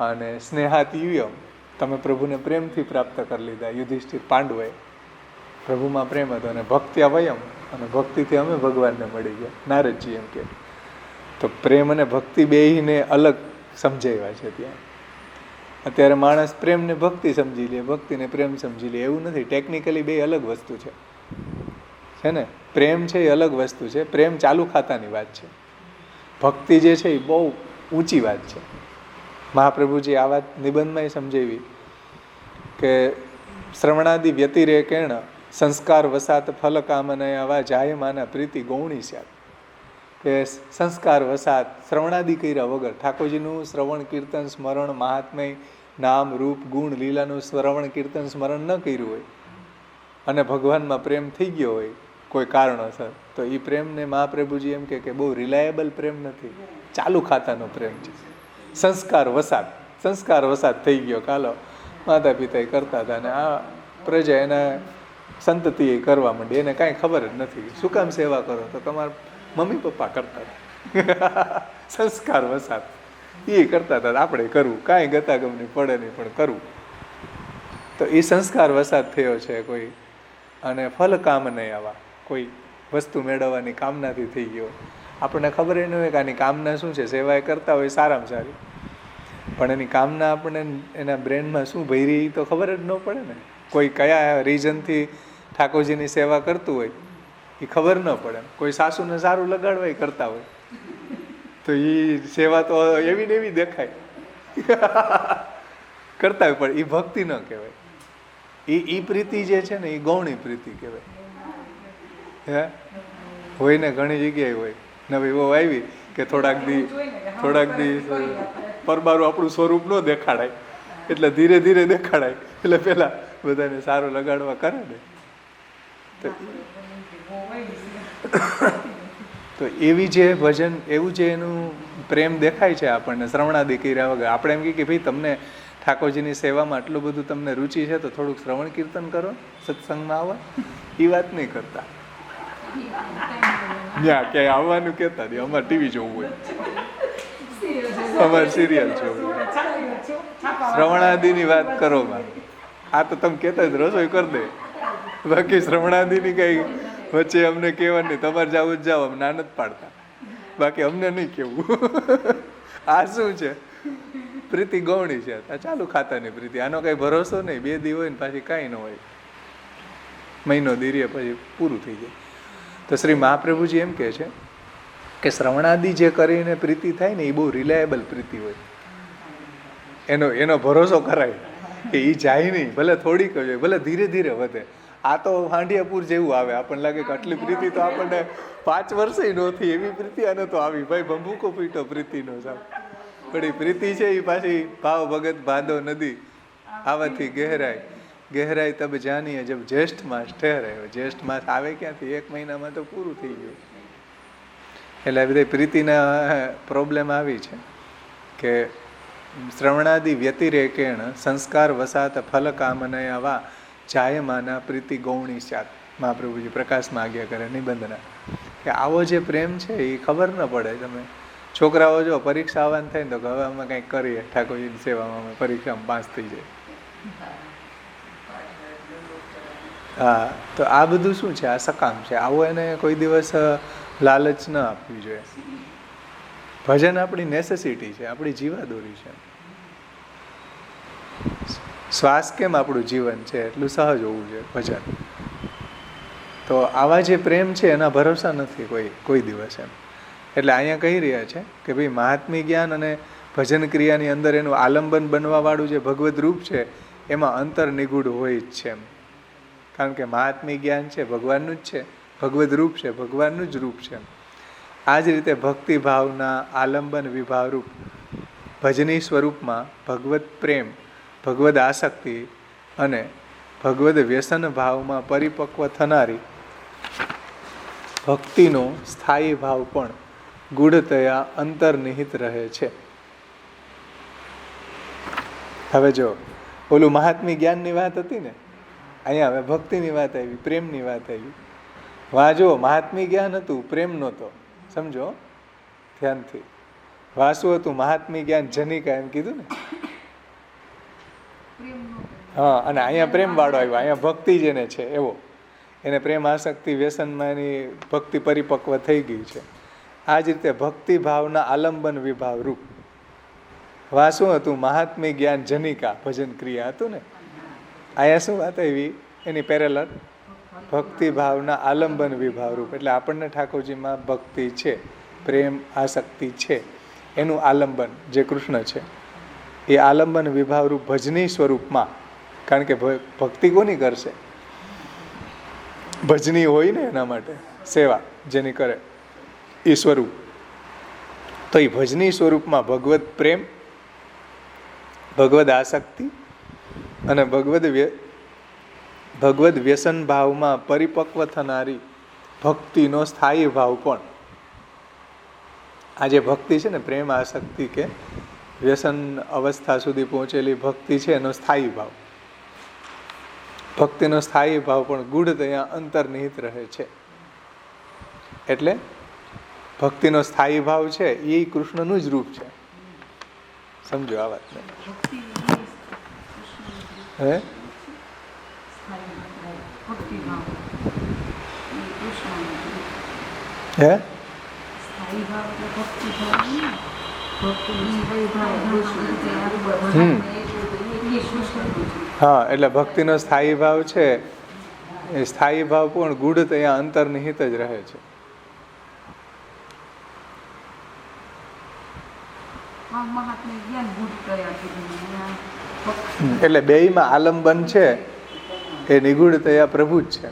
અને સ્નેહાત યુયમ, તમે પ્રભુને પ્રેમથી પ્રાપ્ત કરી લીધા. યુધિષ્ઠિર પાંડવે પ્રભુમાં પ્રેમ હતો. અને ભક્ત્યા વયમ, અને ભક્તિથી અમે ભગવાનને મળી ગયા. નારદજી એમ કે. તો પ્રેમ અને ભક્તિ બેયને અલગ સમજાવ્યા છે ત્યાં. અત્યારે માણસ પ્રેમને ભક્તિ સમજી લે, ભક્તિને પ્રેમ સમજી લે. એવું નથી. ટેકનિકલી બે અલગ વસ્તુ છે ને. પ્રેમ છે એ અલગ વસ્તુ છે. પ્રેમ ચાલુ ખાતાની વાત છે. ભક્તિ જે છે એ બહુ ઊંચી વાત છે. મહાપ્રભુજી આ વાત નિબંધમાં સમજાવી કે શ્રવણાદિ વ્યતિરેકેણ સંસ્કાર વસાત ફલ કામનયા જાયમાના પ્રીતિ ગૌણી સ્યાત. કે સંસ્કાર વસાત, શ્રવણાદિ કર્યા વગર, ઠાકોરજીનું શ્રવણ કીર્તન સ્મરણ મહાત્મય નામ રૂપ ગુણ લીલાનું શ્રવણ કીર્તન સ્મરણ ન કર્યું હોય અને ભગવાનમાં પ્રેમ થઈ ગયો હોય કોઈ કારણોસર, તો એ પ્રેમને મહાપ્રભુજી એમ કે બહુ રિલાયેબલ પ્રેમ નથી, ચાલુ ખાતાનો પ્રેમ છે. સંસ્કાર વસાત થઈ ગયો. કાલો માતા પિતા કરતા હતા અને આ પ્રજા એના સંતતિએ કરવા માંડી. એને કાંઈ ખબર જ નથી. શું કામ સેવા કરો? તો તમારા મમ્મી પપ્પા કરતા હતા. સંસ્કાર વસાત એ કરતા હતા, આપણે કરવું. કાંઈ ગતાગમની પડે નહીં પણ કરવું. તો એ સંસ્કાર વસાત થયો છે કોઈ. અને ફલ કામ નહીં આવા, કોઈ વસ્તુ મેળવવાની કામનાથી થઈ ગયો. આપણને ખબર ન હોય કે આની કામના શું છે. સેવા એ કરતા હોય સારામાં સારી, પણ એની કામના આપણને એના બ્રેનમાં શું ભરી તો ખબર જ ન પડે ને. કોઈ કયા રીઝનથી ઠાકોરજીની સેવા કરતું હોય એ ખબર ન પડે. કોઈ સાસુને સારું લગાડવા કરતા હોય તો એ સેવા તો એવી ને એવી દેખાય કરતા હોય, પણ એ ભક્તિ ન કહેવાય. એ પ્રીતિ જે છે ને એ ગૌણી પ્રીતિ કહેવાય. હે હોય ને ઘણી જગ્યાએ હોય. નવી બહુ આવી કે થોડાક દી પરબારું આપણું સ્વરૂપ ન દેખાડાય એટલે ધીરે ધીરે દેખાડાય. એટલે પેલા બધાને સારું લગાડવા કરે ને. તો એવી જે ભજન, એવું જે એનું પ્રેમ દેખાય છે આપણને શ્રવણાદિ કર્યા વગર. આપણે એમ કે ભાઈ તમને ઠાકોરજીની સેવામાં આટલું બધું તમને રુચિ છે તો થોડુંક શ્રવણ કીર્તન કરો, સત્સંગમાં આવો. એ વાત નહીં કરતા. ત્યાં ક્યાંય આવવાનું કહેતા નહીં. અમારે ટીવી જોવું હોય, અમારે સિરિયલ જોવું હોય. શ્રવણાદિની વાત કરો માં. આ તો તમે કહેતા જ રસોઈ કરી દે. બાકી શ્રવણાદિની કઈ વચ્ચે અમને કહેવાનું નહીં. તમારે જાવું જ જાઓ, અમને ના નથી પાડતા. બાકી અમને નહીં કેવું. આ શું છે? પ્રીતિ ગૌણી છે. આ ચાલુ ખાતાની પ્રીતિ. આનો કઈ ભરોસો નહીં. 2 દી હોય ને પાછી કાંઈ ન હોય. મહિનો દીરીએ પછી પૂરું થઈ જાય. તો શ્રી મહાપ્રભુજી એમ કહે છે કે શ્રવણાદિ જે કરીને પ્રીતિ થાય ને એ બહુ રિલાયેબલ પ્રીતિ હોય. એનો ભરોસો કરાય કે એ જાય નહીં. ભલે થોડીક હોય, ભલે ધીરે ધીરે વધે. આ તો હાંડિયાપુર જેવું આવે, આપણને લાગે કે આટલી પ્રીતિ તો આપણને 5 વર્ષે નહોતી, એવી પ્રીતિ આને તો આવી. ભાઈ બંબુકો પીટો પ્રીતિનો સાહેબ. પણ એ પ્રીતિ છે એ પાછી ભાવ ભગત ભાદો નદી આવાથી ગહેરાય ગહેરાય તબ જાનીએ જબ જ્યેષ્ઠ માસ ઠહેરાય. જ્યેષ્ઠ માસ આવે ક્યાંથી? 1 મહિનામાં તો પૂરું થઈ ગયું. એટલે આ બધી પ્રીતિના પ્રોબ્લેમ આવી છે કે શ્રવણાદિ વ્યતિરેકેણ સંસ્કાર વસાત ફલ કામનયા વા જાયમાના પ્રીતિ ગૌણી સ્યાત. મહાપ્રભુજી પ્રકાશમાં આજ્ઞા કરે નિબંધના કે આવો જે પ્રેમ છે એ ખબર ન પડે. તમે છોકરાઓ જો પરીક્ષા આવવાનું થાય ને તો હવે અમે કંઈક કરીએ ઠાકોરજીની સેવામાં, અમે પરીક્ષામાં પાસ થઈ જાય. હા, તો આ બધું શું છે? આ સકામ છે. આવો એને કોઈ દિવસ લાલચ ન આપવી જોઈએ. ભજન આપણી નેસેસિટી છે, આપણી જીવાદોરી છે. શ્વાસ કેમ આપણું જીવન છે એટલું સહજ હોવું જોઈએ ભજન. તો આવા જે પ્રેમ છે એના ભરોસા નથી કોઈ દિવસ એમ. એટલે અહીંયા કહી રહ્યા છે કે ભાઈ મહાત્મી જ્ઞાન અને ભજન ક્રિયાની અંદર એનું આલંબન બનવાવાળું જે ભગવદ રૂપ છે એમાં અંતર નિગૂઢ હોય જ છે એમ. કારણ કે મહાત્મી જ્ઞાન છે ભગવાનનું જ છે, ભગવદ રૂપ છે ભગવાનનું જ રૂપ છે. આ જ રીતે ભક્તિ ભાવના આલંબન વિભાવરૂપ ભજની સ્વરૂપમાં ભગવદ પ્રેમ, ભગવદ આસક્તિ અને ભગવદ વ્યસન ભાવમાં પરિપક્વ થનારી ભક્તિનો સ્થાયી ભાવ પણ ગૂઢતયા અંતર્નિહિત રહે છે. હવે જો ઓલું મહાત્મી જ્ઞાનની વાત હતી ને, અહીંયા હવે ભક્તિની વાત આવી, પ્રેમની વાત આવી. વાં જો મહાત્મી જ્ઞાન હતું, પ્રેમ નહોતો. સમજો ધ્યાનથી. વાસું હતું મહાત્મી જ્ઞાન જનિકા એમ કીધું ને. હા, અને અહીંયા પ્રેમ વાળો આવ્યો. અહીંયા ભક્તિ જેને છે એવો, એને પ્રેમ આસક્તિ વ્યસનમાં એની ભક્તિ પરિપક્વ થઈ ગઈ છે. આ જ રીતે ભક્તિ ભાવના આલંબન વિભાવ રૂપ વાસું હતું મહાત્મી જ્ઞાન જનિકા ભજન ક્રિયા હતું ને. અહીંયા શું વાત આવી એની પેરેલર? ભક્તિ ભાવના આલંબન વિભાવ રૂપ. એટલે આપણને ઠાકોરજીમાં ભક્તિ છે, પ્રેમ આસક્તિ છે, એનું આલંબન જે કૃષ્ણ છે એ આલંબન વિભાવરૂપ ભજની સ્વરૂપમાં. કારણ કે ભક્તિ કોની કરશે? ભજની હોય ને, એના માટે સેવા જેની કરે એ સ્વરૂપ. તો એ ભજની સ્વરૂપમાં ભગવદ પ્રેમ, ભગવદ આસક્તિ અને ભગવદ વ્યસન ભાવમાં પરિપક્વ થનારી ભક્તિનો સ્થાયી ભાવ પણ. આ જે ભક્તિ છે ને, પ્રેમ આસક્તિ કે વ્યસન અવસ્થા સુધી પહોંચેલી ભક્તિ છે એનો સ્થાયી ભાવ, ભક્તિનો સ્થાયી ભાવ પણ ગૂઢતયા અંતર્નિહિત રહે છે. એટલે ભક્તિનો સ્થાયી ભાવ છે એ કૃષ્ણનું જ રૂપ છે. સમજો આ વાતને. હે હે હા, એટલે ભક્તિનો સ્થાયી ભાવ છે એ સ્થાયી ભાવ પણ ગૂઢતયા અંતર્નિહિત જ રહે છે. એટલે બેયમાં આલંબન છે એ નિગૂઢતયા પ્રભુ જ છે.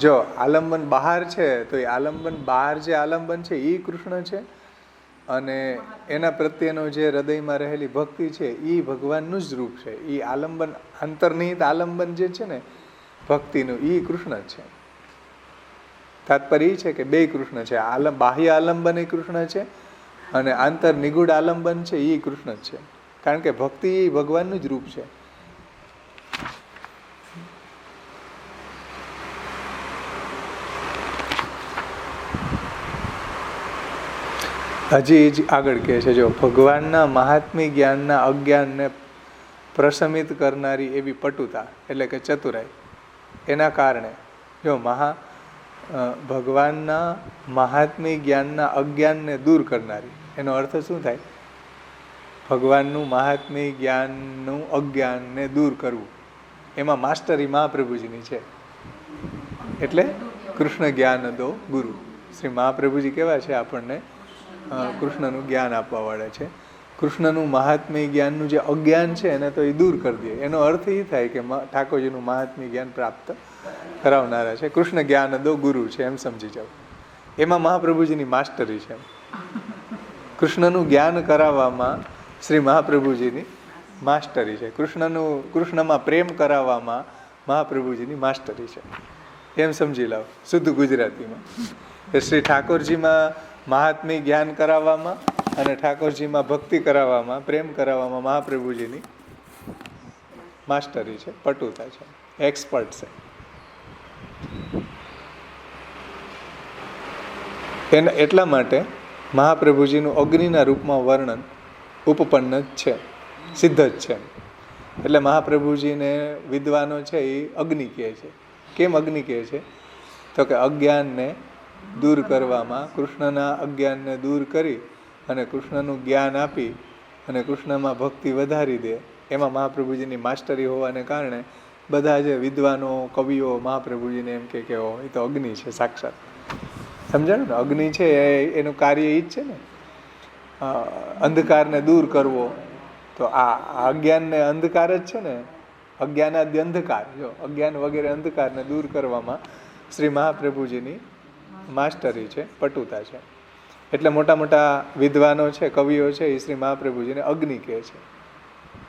જો આલંબન બહાર છે તો એ આલંબન બહાર જે આલંબન છે એ કૃષ્ણ છે, અને એના પ્રત્યેનો જે હૃદયમાં રહેલી ભક્તિ છે એ ભગવાનનું જ રૂપ છે. એ આલંબન અંતર્નિહિત આલંબન જે છે ને ભક્તિનું, એ કૃષ્ણ છે. તાત્પર્ય એ છે કે બે કૃષ્ણ છે. બાહ્ય આલંબન એ કૃષ્ણ છે અને આંતર નિગૂઢ આલંબન છે એ કૃષ્ણ જ છે. કારણ કે ભક્તિ એ ભગવાનનું જ રૂપ છે. હજી જ આગળ કહે છે, જો ભગવાનના મહાત્મી જ્ઞાનના અજ્ઞાનને પ્રશમિત કરનારી એવી પટુતા એટલે કે ચતુરાઈ, એના કારણે જો ભગવાનના મહાત્મી જ્ઞાનના અજ્ઞાનને દૂર કરનારી, એનો અર્થ શું થાય? ભગવાનનું મહાત્મી જ્ઞાનનું અજ્ઞાનને દૂર કરવું, એમાં માસ્ટરી મહાપ્રભુજીની છે. એટલે કૃષ્ણ જ્ઞાન દો ગુરુ. શ્રી મહાપ્રભુજી કેવા છે? આપણને કૃષ્ણનું જ્ઞાન આપવા વાળા છે. કૃષ્ણનું મહાત્મી જ્ઞાનનું જે અજ્ઞાન છે એને તો એ દૂર કરી દે. એનો અર્થ એ થાય કે ઠાકોરજીનું મહાત્મી જ્ઞાન પ્રાપ્ત કરાવનારા છે. કૃષ્ણ જ્ઞાન દો ગુરુ છે એમ સમજી જાવ. એમાં મહાપ્રભુજીની માસ્ટરી છે. કૃષ્ણનું જ્ઞાન કરાવવામાં શ્રી મહાપ્રભુજીની માસ્ટરી છે. કૃષ્ણમાં પ્રેમ કરાવવામાં મહાપ્રભુજીની માસ્ટરી છે એમ સમજી લાવો શુદ્ધ ગુજરાતીમાં. શ્રી ઠાકોરજીમાં મહાત્મ્ય જ્ઞાન કરાવવામાં અને ઠાકોરજીમાં ભક્તિ કરાવવામાં, પ્રેમ કરાવવામાં મહાપ્રભુજીની માસ્ટરી છે, પટુતા છે, એક્સપર્ટ છે. એટલા માટે મહાપ્રભુજીનું અગ્નિના રૂપમાં વર્ણન ઉપપન્ન જ છે, સિદ્ધ જ છે. એટલે મહાપ્રભુજીને વિદ્વાનો છે એ અગ્નિ કહે છે. કેમ અગ્નિ કહે છે? તો કે અજ્ઞાનને દૂર કરવામાં, કૃષ્ણના અજ્ઞાનને દૂર કરી અને કૃષ્ણનું જ્ઞાન આપી અને કૃષ્ણમાં ભક્તિ વધારી દે, એમાં મહાપ્રભુજીની માસ્ટરી હોવાને કારણે બધા જે વિદ્વાનો, કવિઓ મહાપ્રભુજીને એમ કે એ તો અગ્નિ છે સાક્ષાત. સમજાણું ને? અગ્નિ છે એનું કાર્ય એ જ છે ને, અંધકારને દૂર કરવો. તો આ અજ્ઞાનને અંધકાર જ છે ને, અજ્ઞાનાદ્ય અંધકાર. જો અજ્ઞાન વગેરે અંધકારને દૂર કરવામાં શ્રી મહાપ્રભુજીની માસ્ટરી છે, પટુતા છે. એટલે મોટા મોટા વિદ્વાનો છે, કવિઓ છે, એ શ્રી મહાપ્રભુજીને અગ્નિ કહે છે.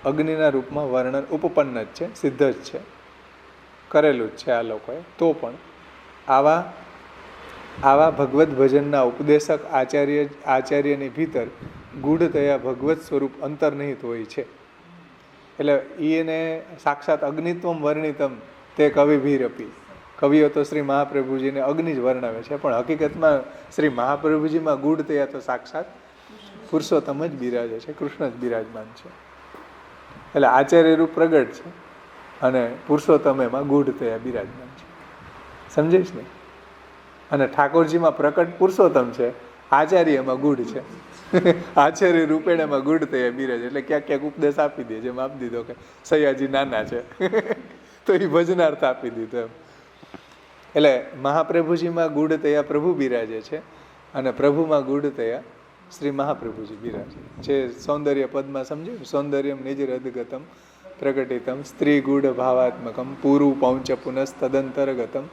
અગ્નિના રૂપમાં વર્ણન ઉપપન્ન જ છે, સિદ્ધ જ છે, કરેલું જ છે આ લોકોએ. તો પણ આવા ભગવદ્ ભજનના ઉપદેશક આચાર્યની ભીતર ગૂઢતયા ભગવત સ્વરૂપ અંતર્નિહિત હોય છે. એટલે એને સાક્ષાત અગ્નિત્વમ વર્ણિતમ તે કવિભીરપી. કવિઓ તો શ્રી મહાપ્રભુજીને અગ્નિ જ વર્ણવે છે, પણ હકીકતમાં શ્રી મહાપ્રભુજીમાં ગૂઢતયા તો સાક્ષાત પુરુષોત્તમ જ બિરાજે છે, કૃષ્ણ જ બિરાજમાન છે. એટલે આચાર્ય રૂપ પ્રગટ છે અને પુરુષોત્તમ એમાં ગૂઢતયા બિરાજમાન છે. સમજીશ ને? અને ઠાકોરજીમાં પ્રકટ પુરુષોત્તમ છે, આચાર્યમાં ગૂઢ છે. આચાર્ય રૂપેણમાં ગૂઢતયા બિરાજે. એટલે ક્યાંક ક્યાંક ઉપદેશ આપી દે, જેમ આપી દીધો કે સૈયાજી નાના છે તો એ ભજનાર્થ આપી દીધો એમ. એટલે મહાપ્રભુજીમાં ગૂઢતયા પ્રભુ બિરાજે છે અને પ્રભુમાં ગૂઢતયા શ્રી મહાપ્રભુજી બિરાજે. જે સૌંદર્ય પદમાં સમજ્યું, સૌંદર્યમ નિજરદગતમ પ્રકટિતમ સ્ત્રી ગૂઢ ભાવાત્મકમ પૂરું પૌંચ પુનઃ તદંતરગતમ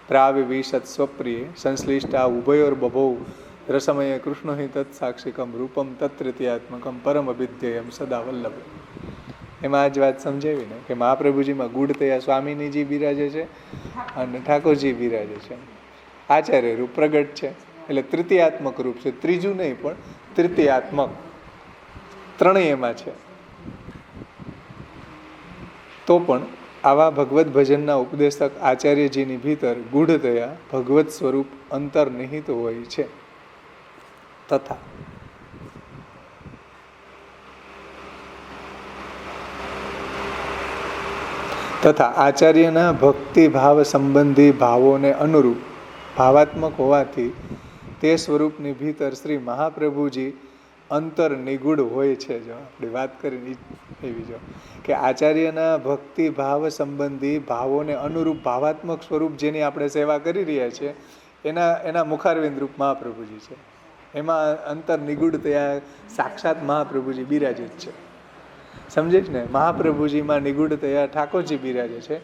પ્રાવિવિશત સ્વપ્રિય સંશ્લિષ્ટા ઉભયોર બભૌ રસમય કૃષ્ણ હિ તત્ સાક્ષિકમ રૂપમ તત્તૃતીયાત્મકમ પરમ અભિધ્યેયમ સદા વલ્લભ. એમાં જ વાત સમજાવી ને કે મહાપ્રભુજીમાં ગૂઢતયા સ્વામીનીજી બિરાજે છે અને ઠાકોરજી બિરાજે છે. આચાર્ય રૂપ પ્રગટ છે એટલે તૃતીયાત્મક રૂપ છે, ત્રીજું નહીં પણ તૃતીયાત્મક, ત્રણેય એમાં છે. તો પણ આવા ભગવદ્ ભજનના ઉપદેશક આચાર્યજીની ભીતર ગૂઢતયા ભગવત સ્વરૂપ અંતર્નિહિત હોય છે. તથા આચાર્યના ભક્તિ ભાવ સંબંધી ભાવોને અનુરૂપ ભાવાત્મક હોવાથી તે સ્વરૂપની ભીતર શ્રી મહાપ્રભુજી અંતર નિગૂઢ હોય છે. જો આપણી વાત કરીને એવી જો કે આચાર્યના ભક્તિ ભાવ સંબંધી ભાવોને અનુરૂપ ભાવાત્મક સ્વરૂપ જેની આપણે સેવા કરી રહ્યા છીએ એના મુખારવિંદ રૂપ મહાપ્રભુજી છે. એમાં અંતર નિગૂઢ થયા સાક્ષાત મહાપ્રભુજી બિરાજે જ છે. સમજે છે ને? મહાપ્રભુજીમાં નિગૂઢ થયા ઠાકોરજી બિરાજે છે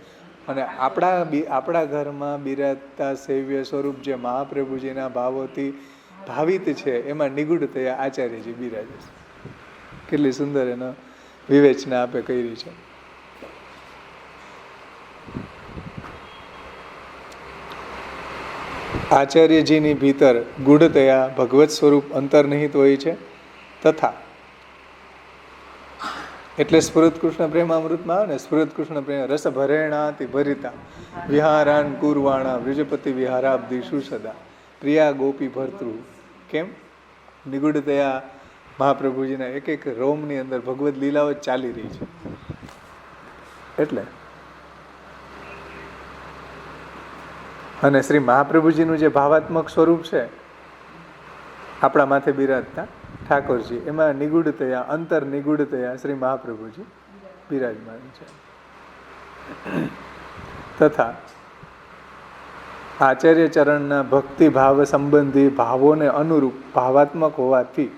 અને આપણા ઘરમાં બિરાજતા સેવ્ય સ્વરૂપ જે મહાપ્રભુજીના ભાવોથી ભાવિત છે એમાં નિગૂઢ થયા આચાર્યજી બિરાજે છે. કેટલી સુંદર એનો વિવેચના આપે કરી છે. આચાર્યજીની ભીતર ગૂઢતયા ભગવત સ્વરૂપ અંતર્નિહિત હોય છે. તથા એટલે સ્ફુરત કૃષ્ણ પ્રેમામૃતમાં આવે ને, સ્ફુરત કૃષ્ણ પ્રેમ રસ ભરેણાતિ ભરિતા વિહારાન કુરવાણા વૃજપતિ વિહારાબ્ધિ સુસદા પ્રિયા ગોપી ભર્તૃ. કેમ? નિગૂઢતયા મહાપ્રભુજીના એક એક રોમની અંદર ભગવદ લીલાઓ ચાલી રહી છે. એટલે અને શ્રી મહાપ્રભુજીનું જે ભાવાત્મક સ્વરૂપ છે આપણા માથે બિરાજતા ઠાકોરજી, એમાં નિગૂઢતયા અંતર નિગૂઢતયા શ્રી મહાપ્રભુજી બિરાજમાન છે. તથા આચાર્ય ચરણના ભક્તિ ભાવ સંબંધી ભાવોને અનુરૂપ ભાવાત્મક હોવાથી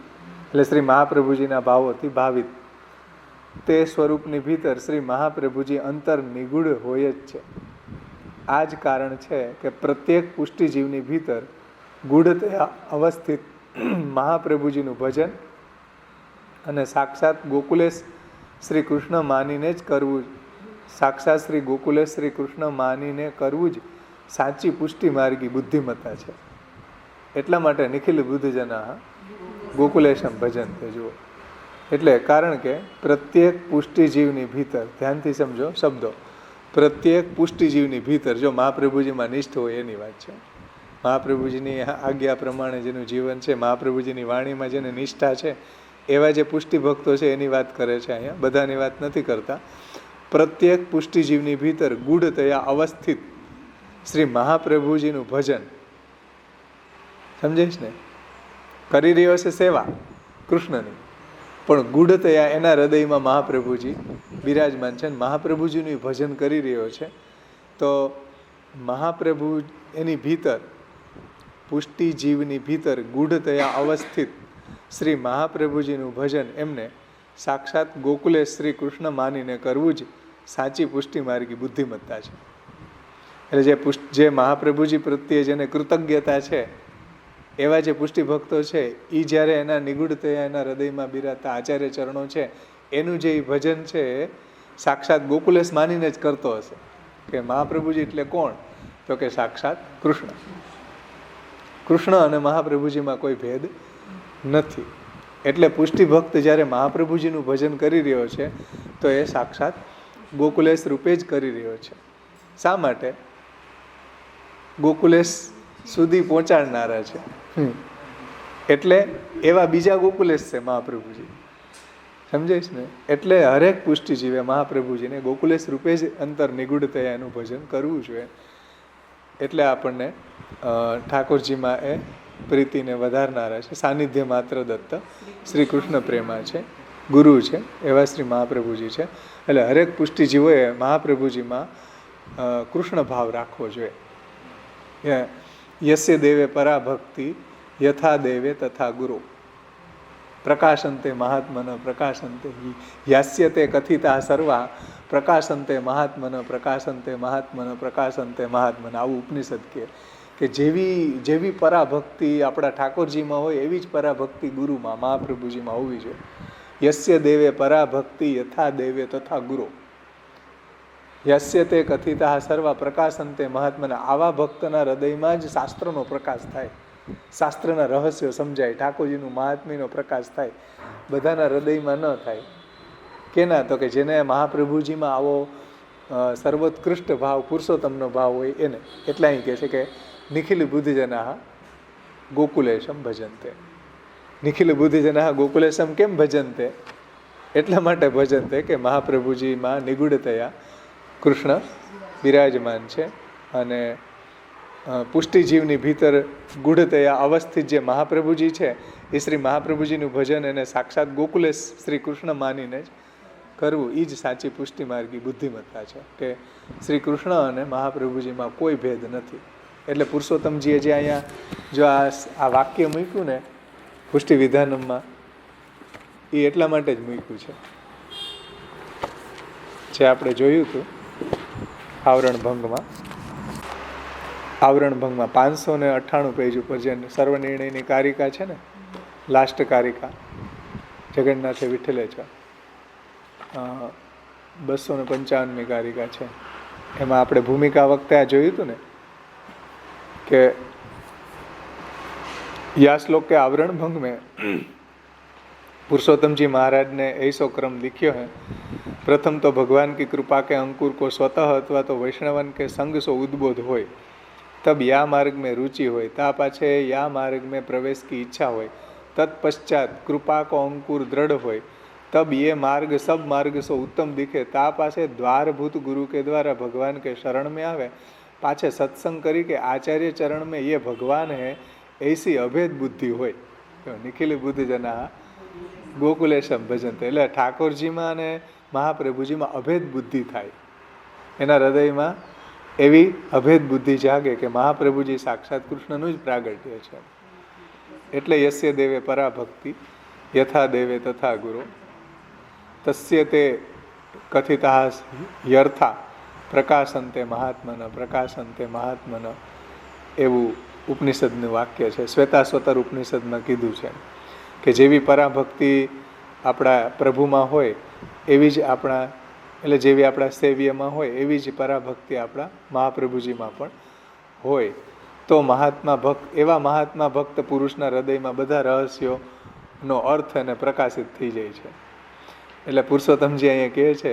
એટલે શ્રી મહાપ્રભુજીના ભાવોથી ભાવિત તે સ્વરૂપની ભીતર શ્રી મહાપ્રભુજી અંતર નિગૂઢ હોય જ છે. આ જ કારણ છે કે પ્રત્યેક પુષ્ટિજીવની ભીતર ગૂઢતયા અવસ્થિત મહાપ્રભુજીનું ભજન અને સાક્ષાત ગોકુલેશ શ્રી કૃષ્ણ માનીને જ કરવું, સાક્ષાત શ્રી ગોકુલેશ શ્રી કૃષ્ણ માનીને કરવું જ સાચી પુષ્ટિ માર્ગી બુદ્ધિમત્તા છે. એટલા માટે નિખિલ બુદ્ધજના ગોકુલેશમ ભજન તે જુઓ. એટલે કારણ કે પ્રત્યેક પુષ્ટિજીવની ભીતર, ધ્યાનથી સમજો શબ્દો, પ્રત્યેક પુષ્ટિજીવની ભીતર જો મહાપ્રભુજીમાં નિષ્ઠ હોય એની વાત છે. મહાપ્રભુજીની આજ્ઞા પ્રમાણે જેનું જીવન છે, મહાપ્રભુજીની વાણીમાં જેને નિષ્ઠા છે, એવા જે પુષ્ટિ ભક્તો છે એની વાત કરે છે અહીંયા, બધાની વાત નથી કરતા. પ્રત્યેક પુષ્ટિજીવની ભીતર ગૂઢતયા અવસ્થિત શ્રી મહાપ્રભુજીનું ભજન, સમજાઈશ ને, કરી રહ્યો છે સેવા કૃષ્ણની, પણ ગૂઢતયા એના હૃદયમાં મહાપ્રભુજી બિરાજમાન છે, મહાપ્રભુજીનું ભજન કરી રહ્યો છે. તો મહાપ્રભુ એની ભીતર, પુષ્ટિજીવની ભીતર ગૂઢતયા અવસ્થિત શ્રી મહાપ્રભુજીનું ભજન એમને સાક્ષાત ગોકુલેશ શ્રી કૃષ્ણ માનીને કરવું જ સાચી પુષ્ટિ માર્ગી બુદ્ધિમત્તા છે. એટલે જે મહાપ્રભુજી પ્રત્યે જેને કૃતજ્ઞતા છે એવા જે પુષ્ટિ ભક્તો છે, એ જ્યારે એના નિગૂઢતયા એના હૃદયમાં બિરાતા આચાર્ય ચરણો છે એનું જે ભજન છે સાક્ષાત ગોકુલેશ માનીને જ કરતો હશે. કે મહાપ્રભુજી એટલે કોણ? તો કે સાક્ષાત કૃષ્ણ. કૃષ્ણ અને મહાપ્રભુજીમાં કોઈ ભેદ નથી. એટલે પુષ્ટિ ભક્ત જ્યારે મહાપ્રભુજીનું ભજન કરી રહ્યો છે તો એ સાક્ષાત ગોકુલેશ રૂપે જ કરી રહ્યો છે. શા માટે? ગોકુલેશ સુધી પહોંચાડનારા છે. એટલે એવા બીજા ગોકુલેશ છે મહાપ્રભુજી, સમજાઈશ ને. એટલે હરેક પુષ્ટિજીવે મહાપ્રભુજીને ગોકુલેશ રૂપે જ અંતર નિગૂઢતયા એનું ભજન કરવું જોઈએ. એટલે આપણને ઠાકોરજીમાં એ પ્રીતિને વધારનારા છે. સાનિધ્ય માત્ર દત્ત શ્રી કૃષ્ણ પ્રેમા છે, ગુરુ છે, એવા શ્રી મહાપ્રભુજી છે. એટલે હરેક પુષ્ટિજીવોએ મહાપ્રભુજીમાં કૃષ્ણ ભાવ રાખવો જોઈએ. યસ્ય દેવે પરાભક્તિ યથા દેવે તથા ગુરુ પ્રકાશંતે મહાત્મન પ્રકાશંતે યાસ્યતે કથિતા સર્વા પ્રકાશંતે મહાત્મન પ્રકાશંતે મહાત્મન પ્રકાશંતે મહાત્મન. આવું ઉપનિષદ કે જેવી પરાભક્તિ આપણા ઠાકોરજીમાં હોય એવી જ પરાભક્તિ ગુરુમાં, મહાપ્રભુજીમાં હોવી જોઈએ. યસ્ય દેવે પરાભક્તિ યથા દેવે તથા ગુરુ યસ્ય તે કથિતા સર્વા પ્રકાશંતે મહાત્મના. આવા ભક્તના હૃદયમાં જ શાસ્ત્રનો પ્રકાશ થાય, શાસ્ત્રના રહસ્યો સમજાય, ઠાકોરજીનું મહાત્મ્યનો પ્રકાશ થાય. બધાના હૃદયમાં ન થાય. કેના? તો કે જેને મહાપ્રભુજીમાં આવો સર્વોત્કૃષ્ટ ભાવ, પુરુષોત્તમનો ભાવ હોય એને. એટલે અહીં કહે છે કે નિખિલ બુદ્ધિજના ગોકુલેશમ ભજનતે. નિખિલ બુદ્ધિજના ગોકુલેશમ કેમ ભજનતે? એટલા માટે ભજનતે કે મહાપ્રભુજીમાં નિગૂઢતયા કૃષ્ણ બિરાજમાન છે અને પુષ્ટિજીવની ભીતર ગૂઢતયા અવસ્થિત જે મહાપ્રભુજી છે એ શ્રી મહાપ્રભુજીનું ભજન એને સાક્ષાત ગોકુલેશ શ્રી કૃષ્ણ માનીને જ કરવું, એ જ સાચી પુષ્ટિ માર્ગી બુદ્ધિમત્તા છે. કે શ્રી કૃષ્ણ અને મહાપ્રભુજીમાં કોઈ ભેદ નથી. એટલે પુરુષોત્તમજીએ જે અહીંયા જો આ વાક્ય મૂક્યું ને પુષ્ટિ વિધાનમમાં, એ એટલા માટે જ મૂક્યું છે. જે આપણે જોયું હતું આવરણ ભંગમાં 598 પેજ ઉપર જે સર્વનિર્ણયની કારિકા છે ને, લાસ્ટ કારિકા જગન્નાથે વિઠ્ઠલે છે, 255મી કારિકા છે. એમાં આપણે ભૂમિકા વખતે આ જોયું હતું ને કે या श्लोक के आवरण भंग में पुरुषोत्तम जी महाराज ने ऐसो क्रम लिखियो है. प्रथम तो भगवान की कृपा के अंकुर को स्वतः अथवा तो वैष्णवन के संग सो उद्बोध होय, तब या मार्ग में रुचि होय, ता पाछे या मार्ग में प्रवेश की इच्छा होय, तत्पश्चात कृपा को अंकुर दृढ़ होय, तब ये मार्ग सब मार्ग सो उत्तम दिखे, ता पाछे द्वारभूत गुरु के द्वारा भगवान के शरण में आवे, पाछे सत्संग करी के आचार्य चरण में ये भगवान है ऐसी अभेद बुद्धि होय. निखिल बुद्धिजना ગોકુલેશમ ભજનતે. એટલે ઠાકોરજીમાં અને મહાપ્રભુજીમાં અભેદ બુદ્ધિ થાય, એના હૃદયમાં એવી અભેદ બુદ્ધિ જાગે કે મહાપ્રભુજી સાક્ષાત કૃષ્ણનું જ પ્રાગટ્ય છે. એટલે યસ્ય દેવે પરાભક્તિ યથા દેવે તથા ગુરુ તસ્ય તે કથિતા યર્થા પ્રકાશંતે મહાત્મન પ્રકાશંતે મહાત્મન એવું ઉપનિષદનું વાક્ય છે. શ્વેતાશ્વતર ઉપનિષદમાં કીધું છે કે જેવી પરાભક્તિ આપણા પ્રભુમાં હોય એવી જ આપણા એટલે જેવી આપણા સેવ્યમાં હોય એવી જ પરાભક્તિ આપણા મહાપ્રભુજીમાં પણ હોય તો એવા મહાત્મા ભક્ત પુરુષના હૃદયમાં બધા રહસ્યોનો અર્થ અને પ્રકાશિત થઈ જાય છે. એટલે પુરુષોત્તમજી અહીંયા કહે છે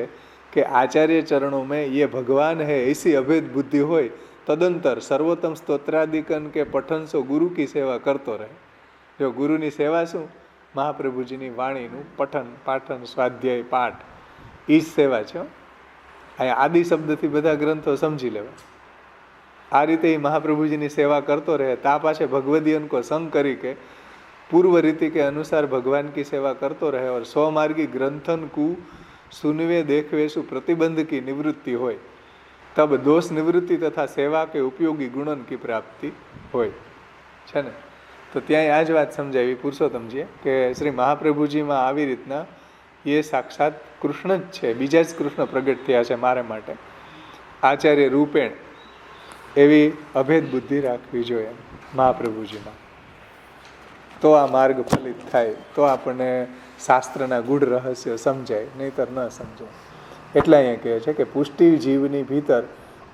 કે આચાર્ય ચરણો મેં ये ભગવાન હૈ ऐसी અભેદ બુદ્ધિ હોય તદંતર સર્વોત્તમ સ્તોત્રાદિકન કે પઠન સો ગુરુ કી સેવા કરતો રહે. જો ગુરુની સેવા શું? મહાપ્રભુજીની વાણીનું પઠન પાઠન સ્વાધ્યાય પાઠ એ જ સેવા છે. અહીંયા આદિ શબ્દથી બધા ગ્રંથો સમજી લેવા. આ રીતે એ મહાપ્રભુજીની સેવા કરતો રહે. તા પાછે ભગવદીયન કો સંગ કરી કે પૂર્વ રીતિ के अनुसार भगवान की सेवा करतो रहे और स्वमार्गी ग्रंथन कु सुनवे देखवेशु प्रतिबंध की निवृत्ति હોય तब दोष निवृत्ति तथा सेवा के उपयोगी गुणन की प्राप्ति હોય છે ને. તો ત્યાં આ જ વાત સમજાવી પુરુષોત્તમજીએ કે શ્રી મહાપ્રભુજીમાં આવી રીતના એ સાક્ષાત કૃષ્ણ જ છે, બીજા જ કૃષ્ણ પ્રગટ થયા છે મારા માટે. આચાર્ય રૂપેણ એવી અભેદ બુદ્ધિ રાખવી જોઈએ મહાપ્રભુજીમાં. તો આ માર્ગ ફલિત થાય, તો આપણને શાસ્ત્રના ગૂઢ રહસ્ય સમજાય, નહીતર ન સમજાય. એટલે અહીંયા કહે છે કે પુષ્ટિ જીવની ભીતર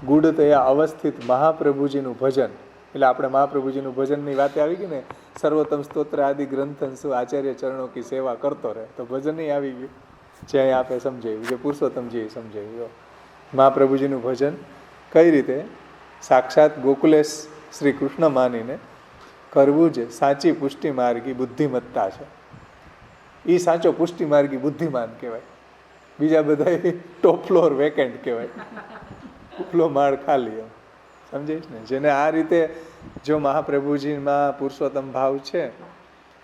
ગૂઢતયા અવસ્થિત મહાપ્રભુજીનું ભજન. એટલે આપણે મહાપ્રભુજીનું ભજનની વાતે આવી ગઈ ને, સર્વોત્તમ સ્તોત્ર આદિ ગ્રંથન આચાર્ય ચરણો કી સેવા કરતો રહે, તો ભજન આવી ગયું જે અહીંયા આપણે સમજાવ્યું, જે પુરુષોત્તમજીએ સમજાવ્યું. મહાપ્રભુજીનું ભજન કઈ રીતે સાક્ષાત ગોકુલેશ શ્રી કૃષ્ણ માનીને કરવું જ સાચી પુષ્ટિ માર્ગી બુદ્ધિમત્તા છે. એ સાચો પુષ્ટિ માર્ગી બુદ્ધિમાન કહેવાય. બીજા બધા ટોપ ફ્લોર વેકેન્ટ કહેવાય, ઉપલો માળ ખાલી. એમ સમજાઈશ ને? જેને આ રીતે જો મહાપ્રભુજીમાં પુરુષોત્તમ ભાવ છે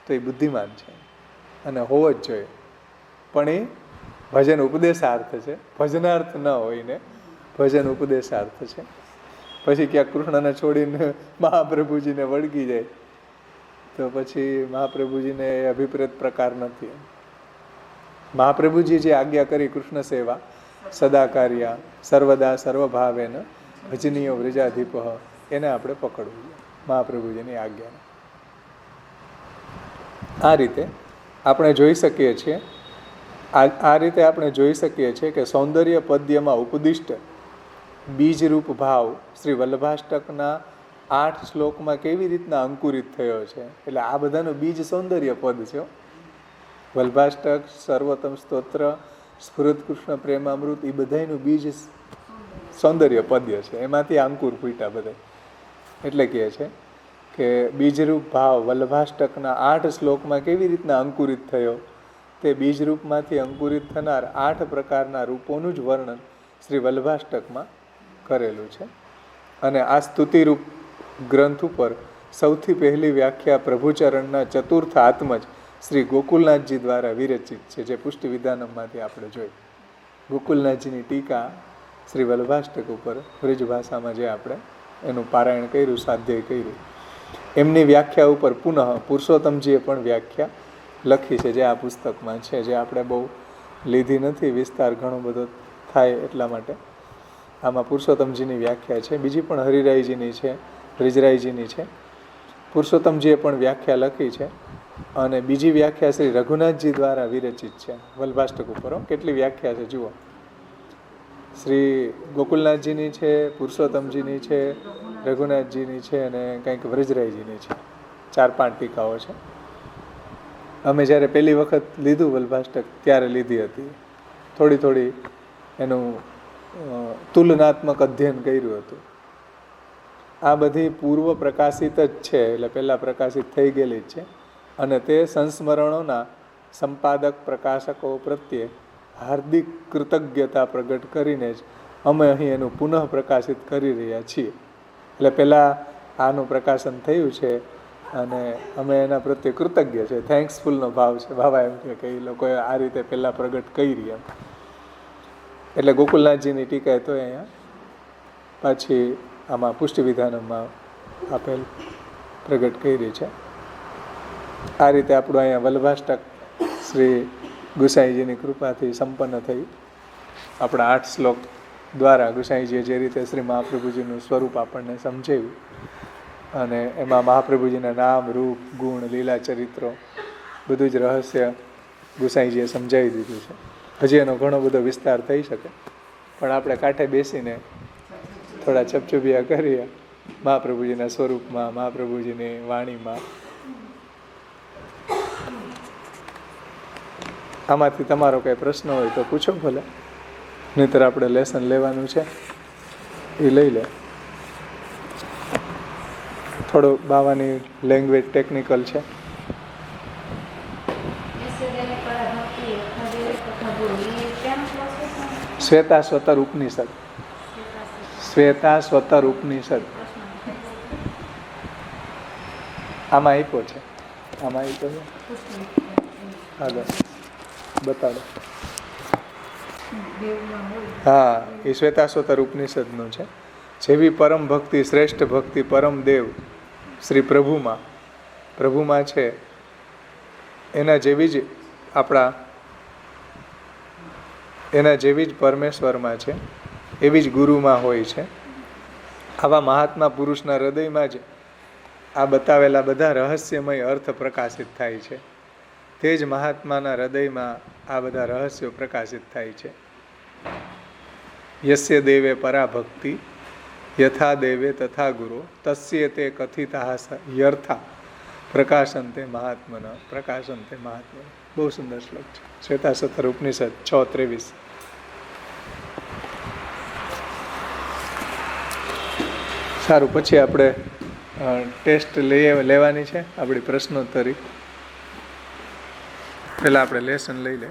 તો એ બુદ્ધિમાન છે અને હોવો જ જોઈએ. પણ એ ભજન ઉપદેશાર્થ છે, ભજનાર્થ ન હોય ને, ભજન ઉપદેશાર્થ છે. પછી ક્યાંક કૃષ્ણને છોડીને મહાપ્રભુજીને વળગી જાય તો પછી મહાપ્રભુજીને એ અભિપ્રેત પ્રકાર નથી. મહાપ્રભુજી જે આજ્ઞા કરી કૃષ્ણ સેવા સદા કાર્યા સર્વદા સર્વભાવેન ભજનીયો વ્રજાધિપ, એને આપણે પકડવું જોઈએ મહાપ્રભુજીની આજ્ઞાને. આ રીતે આપણે જોઈ શકીએ છીએ કે સૌંદર્ય પદ્યમાં ઉપદિષ્ટ બીજરૂપ ભાવ શ્રી વલ્લભાષ્ટકના 8 શ્લોકમાં કેવી રીતના અંકુરિત થયો છે. એટલે આ બધાનું બીજ સૌંદર્ય પદ છે. વલ્લભાષ્ટક, સર્વોત્તમ સ્તોત્ર, સ્ફુરત કૃષ્ણ પ્રેમામૃત, એ બધાનું બીજ સૌંદર્ય પદ્ય છે. એમાંથી અંકુર ફૂટ્યા બધા. એટલે કહે છે કે બીજરૂપ ભાવ વલ્લભાષ્ટકના 8 શ્લોકમાં કેવી રીતના અંકુરિત થયો, તે બીજરૂપમાંથી અંકુરિત થનાર 8 પ્રકારના રૂપોનું જ વર્ણન શ્રી વલ્લભાષ્ટકમાં કરેલું છે. અને આ સ્તુતિરૂપ ગ્રંથ ઉપર સૌથી પહેલી વ્યાખ્યા પ્રભુચરણના ચતુર્થ આત્મજ શ્રી ગોકુલનાથજી દ્વારા વિરચિત છે, જે પુષ્ટિ વિધાનમમાંથી આપણે જોઈ. ગોકુલનાથજીની ટીકા શ્રી વલ્લભાષ્ટક ઉપર બ્રજ ભાષામાં જે આપણે એનું પારાયણ કર્યું, સ્વાધ્યાય કર્યું, એમની વ્યાખ્યા ઉપર પુનઃ પુરુષોત્તમજીએ પણ વ્યાખ્યા લખી છે, જે આ પુસ્તકમાં છે, જે આપણે બહુ લીધી નથી, વિસ્તાર ઘણો બધો થાય એટલા માટે. આમાં પુરુષોત્તમજીની વ્યાખ્યા છે, બીજી પણ હરિરાયજીની છે, બ્રિજરાયજીની છે. પુરુષોત્તમજીએ પણ વ્યાખ્યા લખી છે અને બીજી વ્યાખ્યા શ્રી રઘુનાથજી દ્વારા વિરચિત છે વલ્લભાષ્ટક ઉપર. કેટલી વ્યાખ્યા છે જુઓ. શ્રી ગોકુલનાથજીની છે, પુરુષોત્તમજીની છે, રઘુનાથજીની છે અને કંઈક વ્રજરાયજીની છે. 4-5 ટીકાઓ છે. અમે જ્યારે પહેલી વખત લીધું વલ્લભાષ્ટક ત્યારે લીધી હતી. થોડી એનું તુલનાત્મક અધ્યયન કર્યું હતું. આ બધી પૂર્વ પ્રકાશિત જ છે, એટલે પહેલાં પ્રકાશિત થઈ ગયેલી જ છે. અને તે સંસ્મરણોના સંપાદક પ્રકાશકો પ્રત્યે હાર્દિક કૃતજ્ઞતા પ્રગટ કરીને જ અમે અહીં એનું પુનઃ પ્રકાશિત કરી રહ્યા છીએ. એટલે પહેલાં આનું પ્રકાશન થયું છે અને અમે એના પ્રત્યે કૃતજ્ઞ છે, થેન્ક્સફુલનો ભાવ છે. બાબા એમ કે એ લોકોએ આ રીતે પહેલાં પ્રગટ કરી એમ. એટલે ગોકુલનાથજીની ટીકા તો અહીંયા પાછી આમાં પુષ્ટિ વિધાનમાં આપેલ પ્રગટ કરી છે. આ રીતે આપણું અહીંયા વલ્લભાષ્ટક શ્રી ગુસાઈજીની કૃપાથી સંપન્ન થઈ. આપણા 8 શ્લોક દ્વારા ગુસાઈજીએ જે રીતે શ્રી મહાપ્રભુજીનું સ્વરૂપ આપણને સમજાવ્યું અને એમાં મહાપ્રભુજીના નામ, રૂપ, ગુણ, લીલા, ચરિત્રો બધું જ રહસ્ય ગુસાઈજીએ સમજાવી દીધું છે. હજી એનો ઘણો બધો વિસ્તાર થઈ શકે, પણ આપણે કાંઠે બેસીને થોડા ચપચપિયા કરીએ મહાપ્રભુજીના સ્વરૂપમાં, મહાપ્રભુજીની વાણીમાં. આમાંથી તમારો કંઈ પ્રશ્ન હોય તો પૂછો ભલે, નહીંતર આપણે લેસન લેવાનું છે એ લઈ લે. થોડો બાવાની લેંગ્વેજ ટેકનિકલ છે. શ્વેતાશ્વતર ઉપનિષદ, શ્વેતાશ્વતર ઉપનિષદ આમાં આપ્યો છે, આમાં આપ્યો છે. આગળ બતાડો. હા, એ શ્વેતાશ્વતર ઉપનિષદનું છે. જેવી પરમ ભક્તિ, શ્રેષ્ઠ ભક્તિ પરમ દેવ શ્રી પ્રભુમાં છે, એના જેવી જ પરમેશ્વરમાં છે, એવી જ ગુરુમાં હોય છે. આવા મહાત્મા પુરુષના હૃદયમાં જ આ બતાવેલા બધા રહસ્યમય અર્થ પ્રકાશિત થાય છે. તે જ મહાત્માના હૃદયમાં આ બધા રહસ્યો પ્રકાશિત થાય છે. યસ્ય દેવે પરા ભક્તિ યથા દેવે તથા ગુરો તસ્ય તે કથિતા યર્થા પ્રકાશંતે મહાત્મના પ્રકાશંતે મહાત્મના. બહુ સુંદર શ્લોક છે. શ્વેતાશ્વતર ઉપનિષદ 6:23. સારું, પછી આપણે ટેસ્ટ લેવાની છે આપણી પ્રશ્નોત્તરી. પહેલાં આપણે લેસન લઈ લે.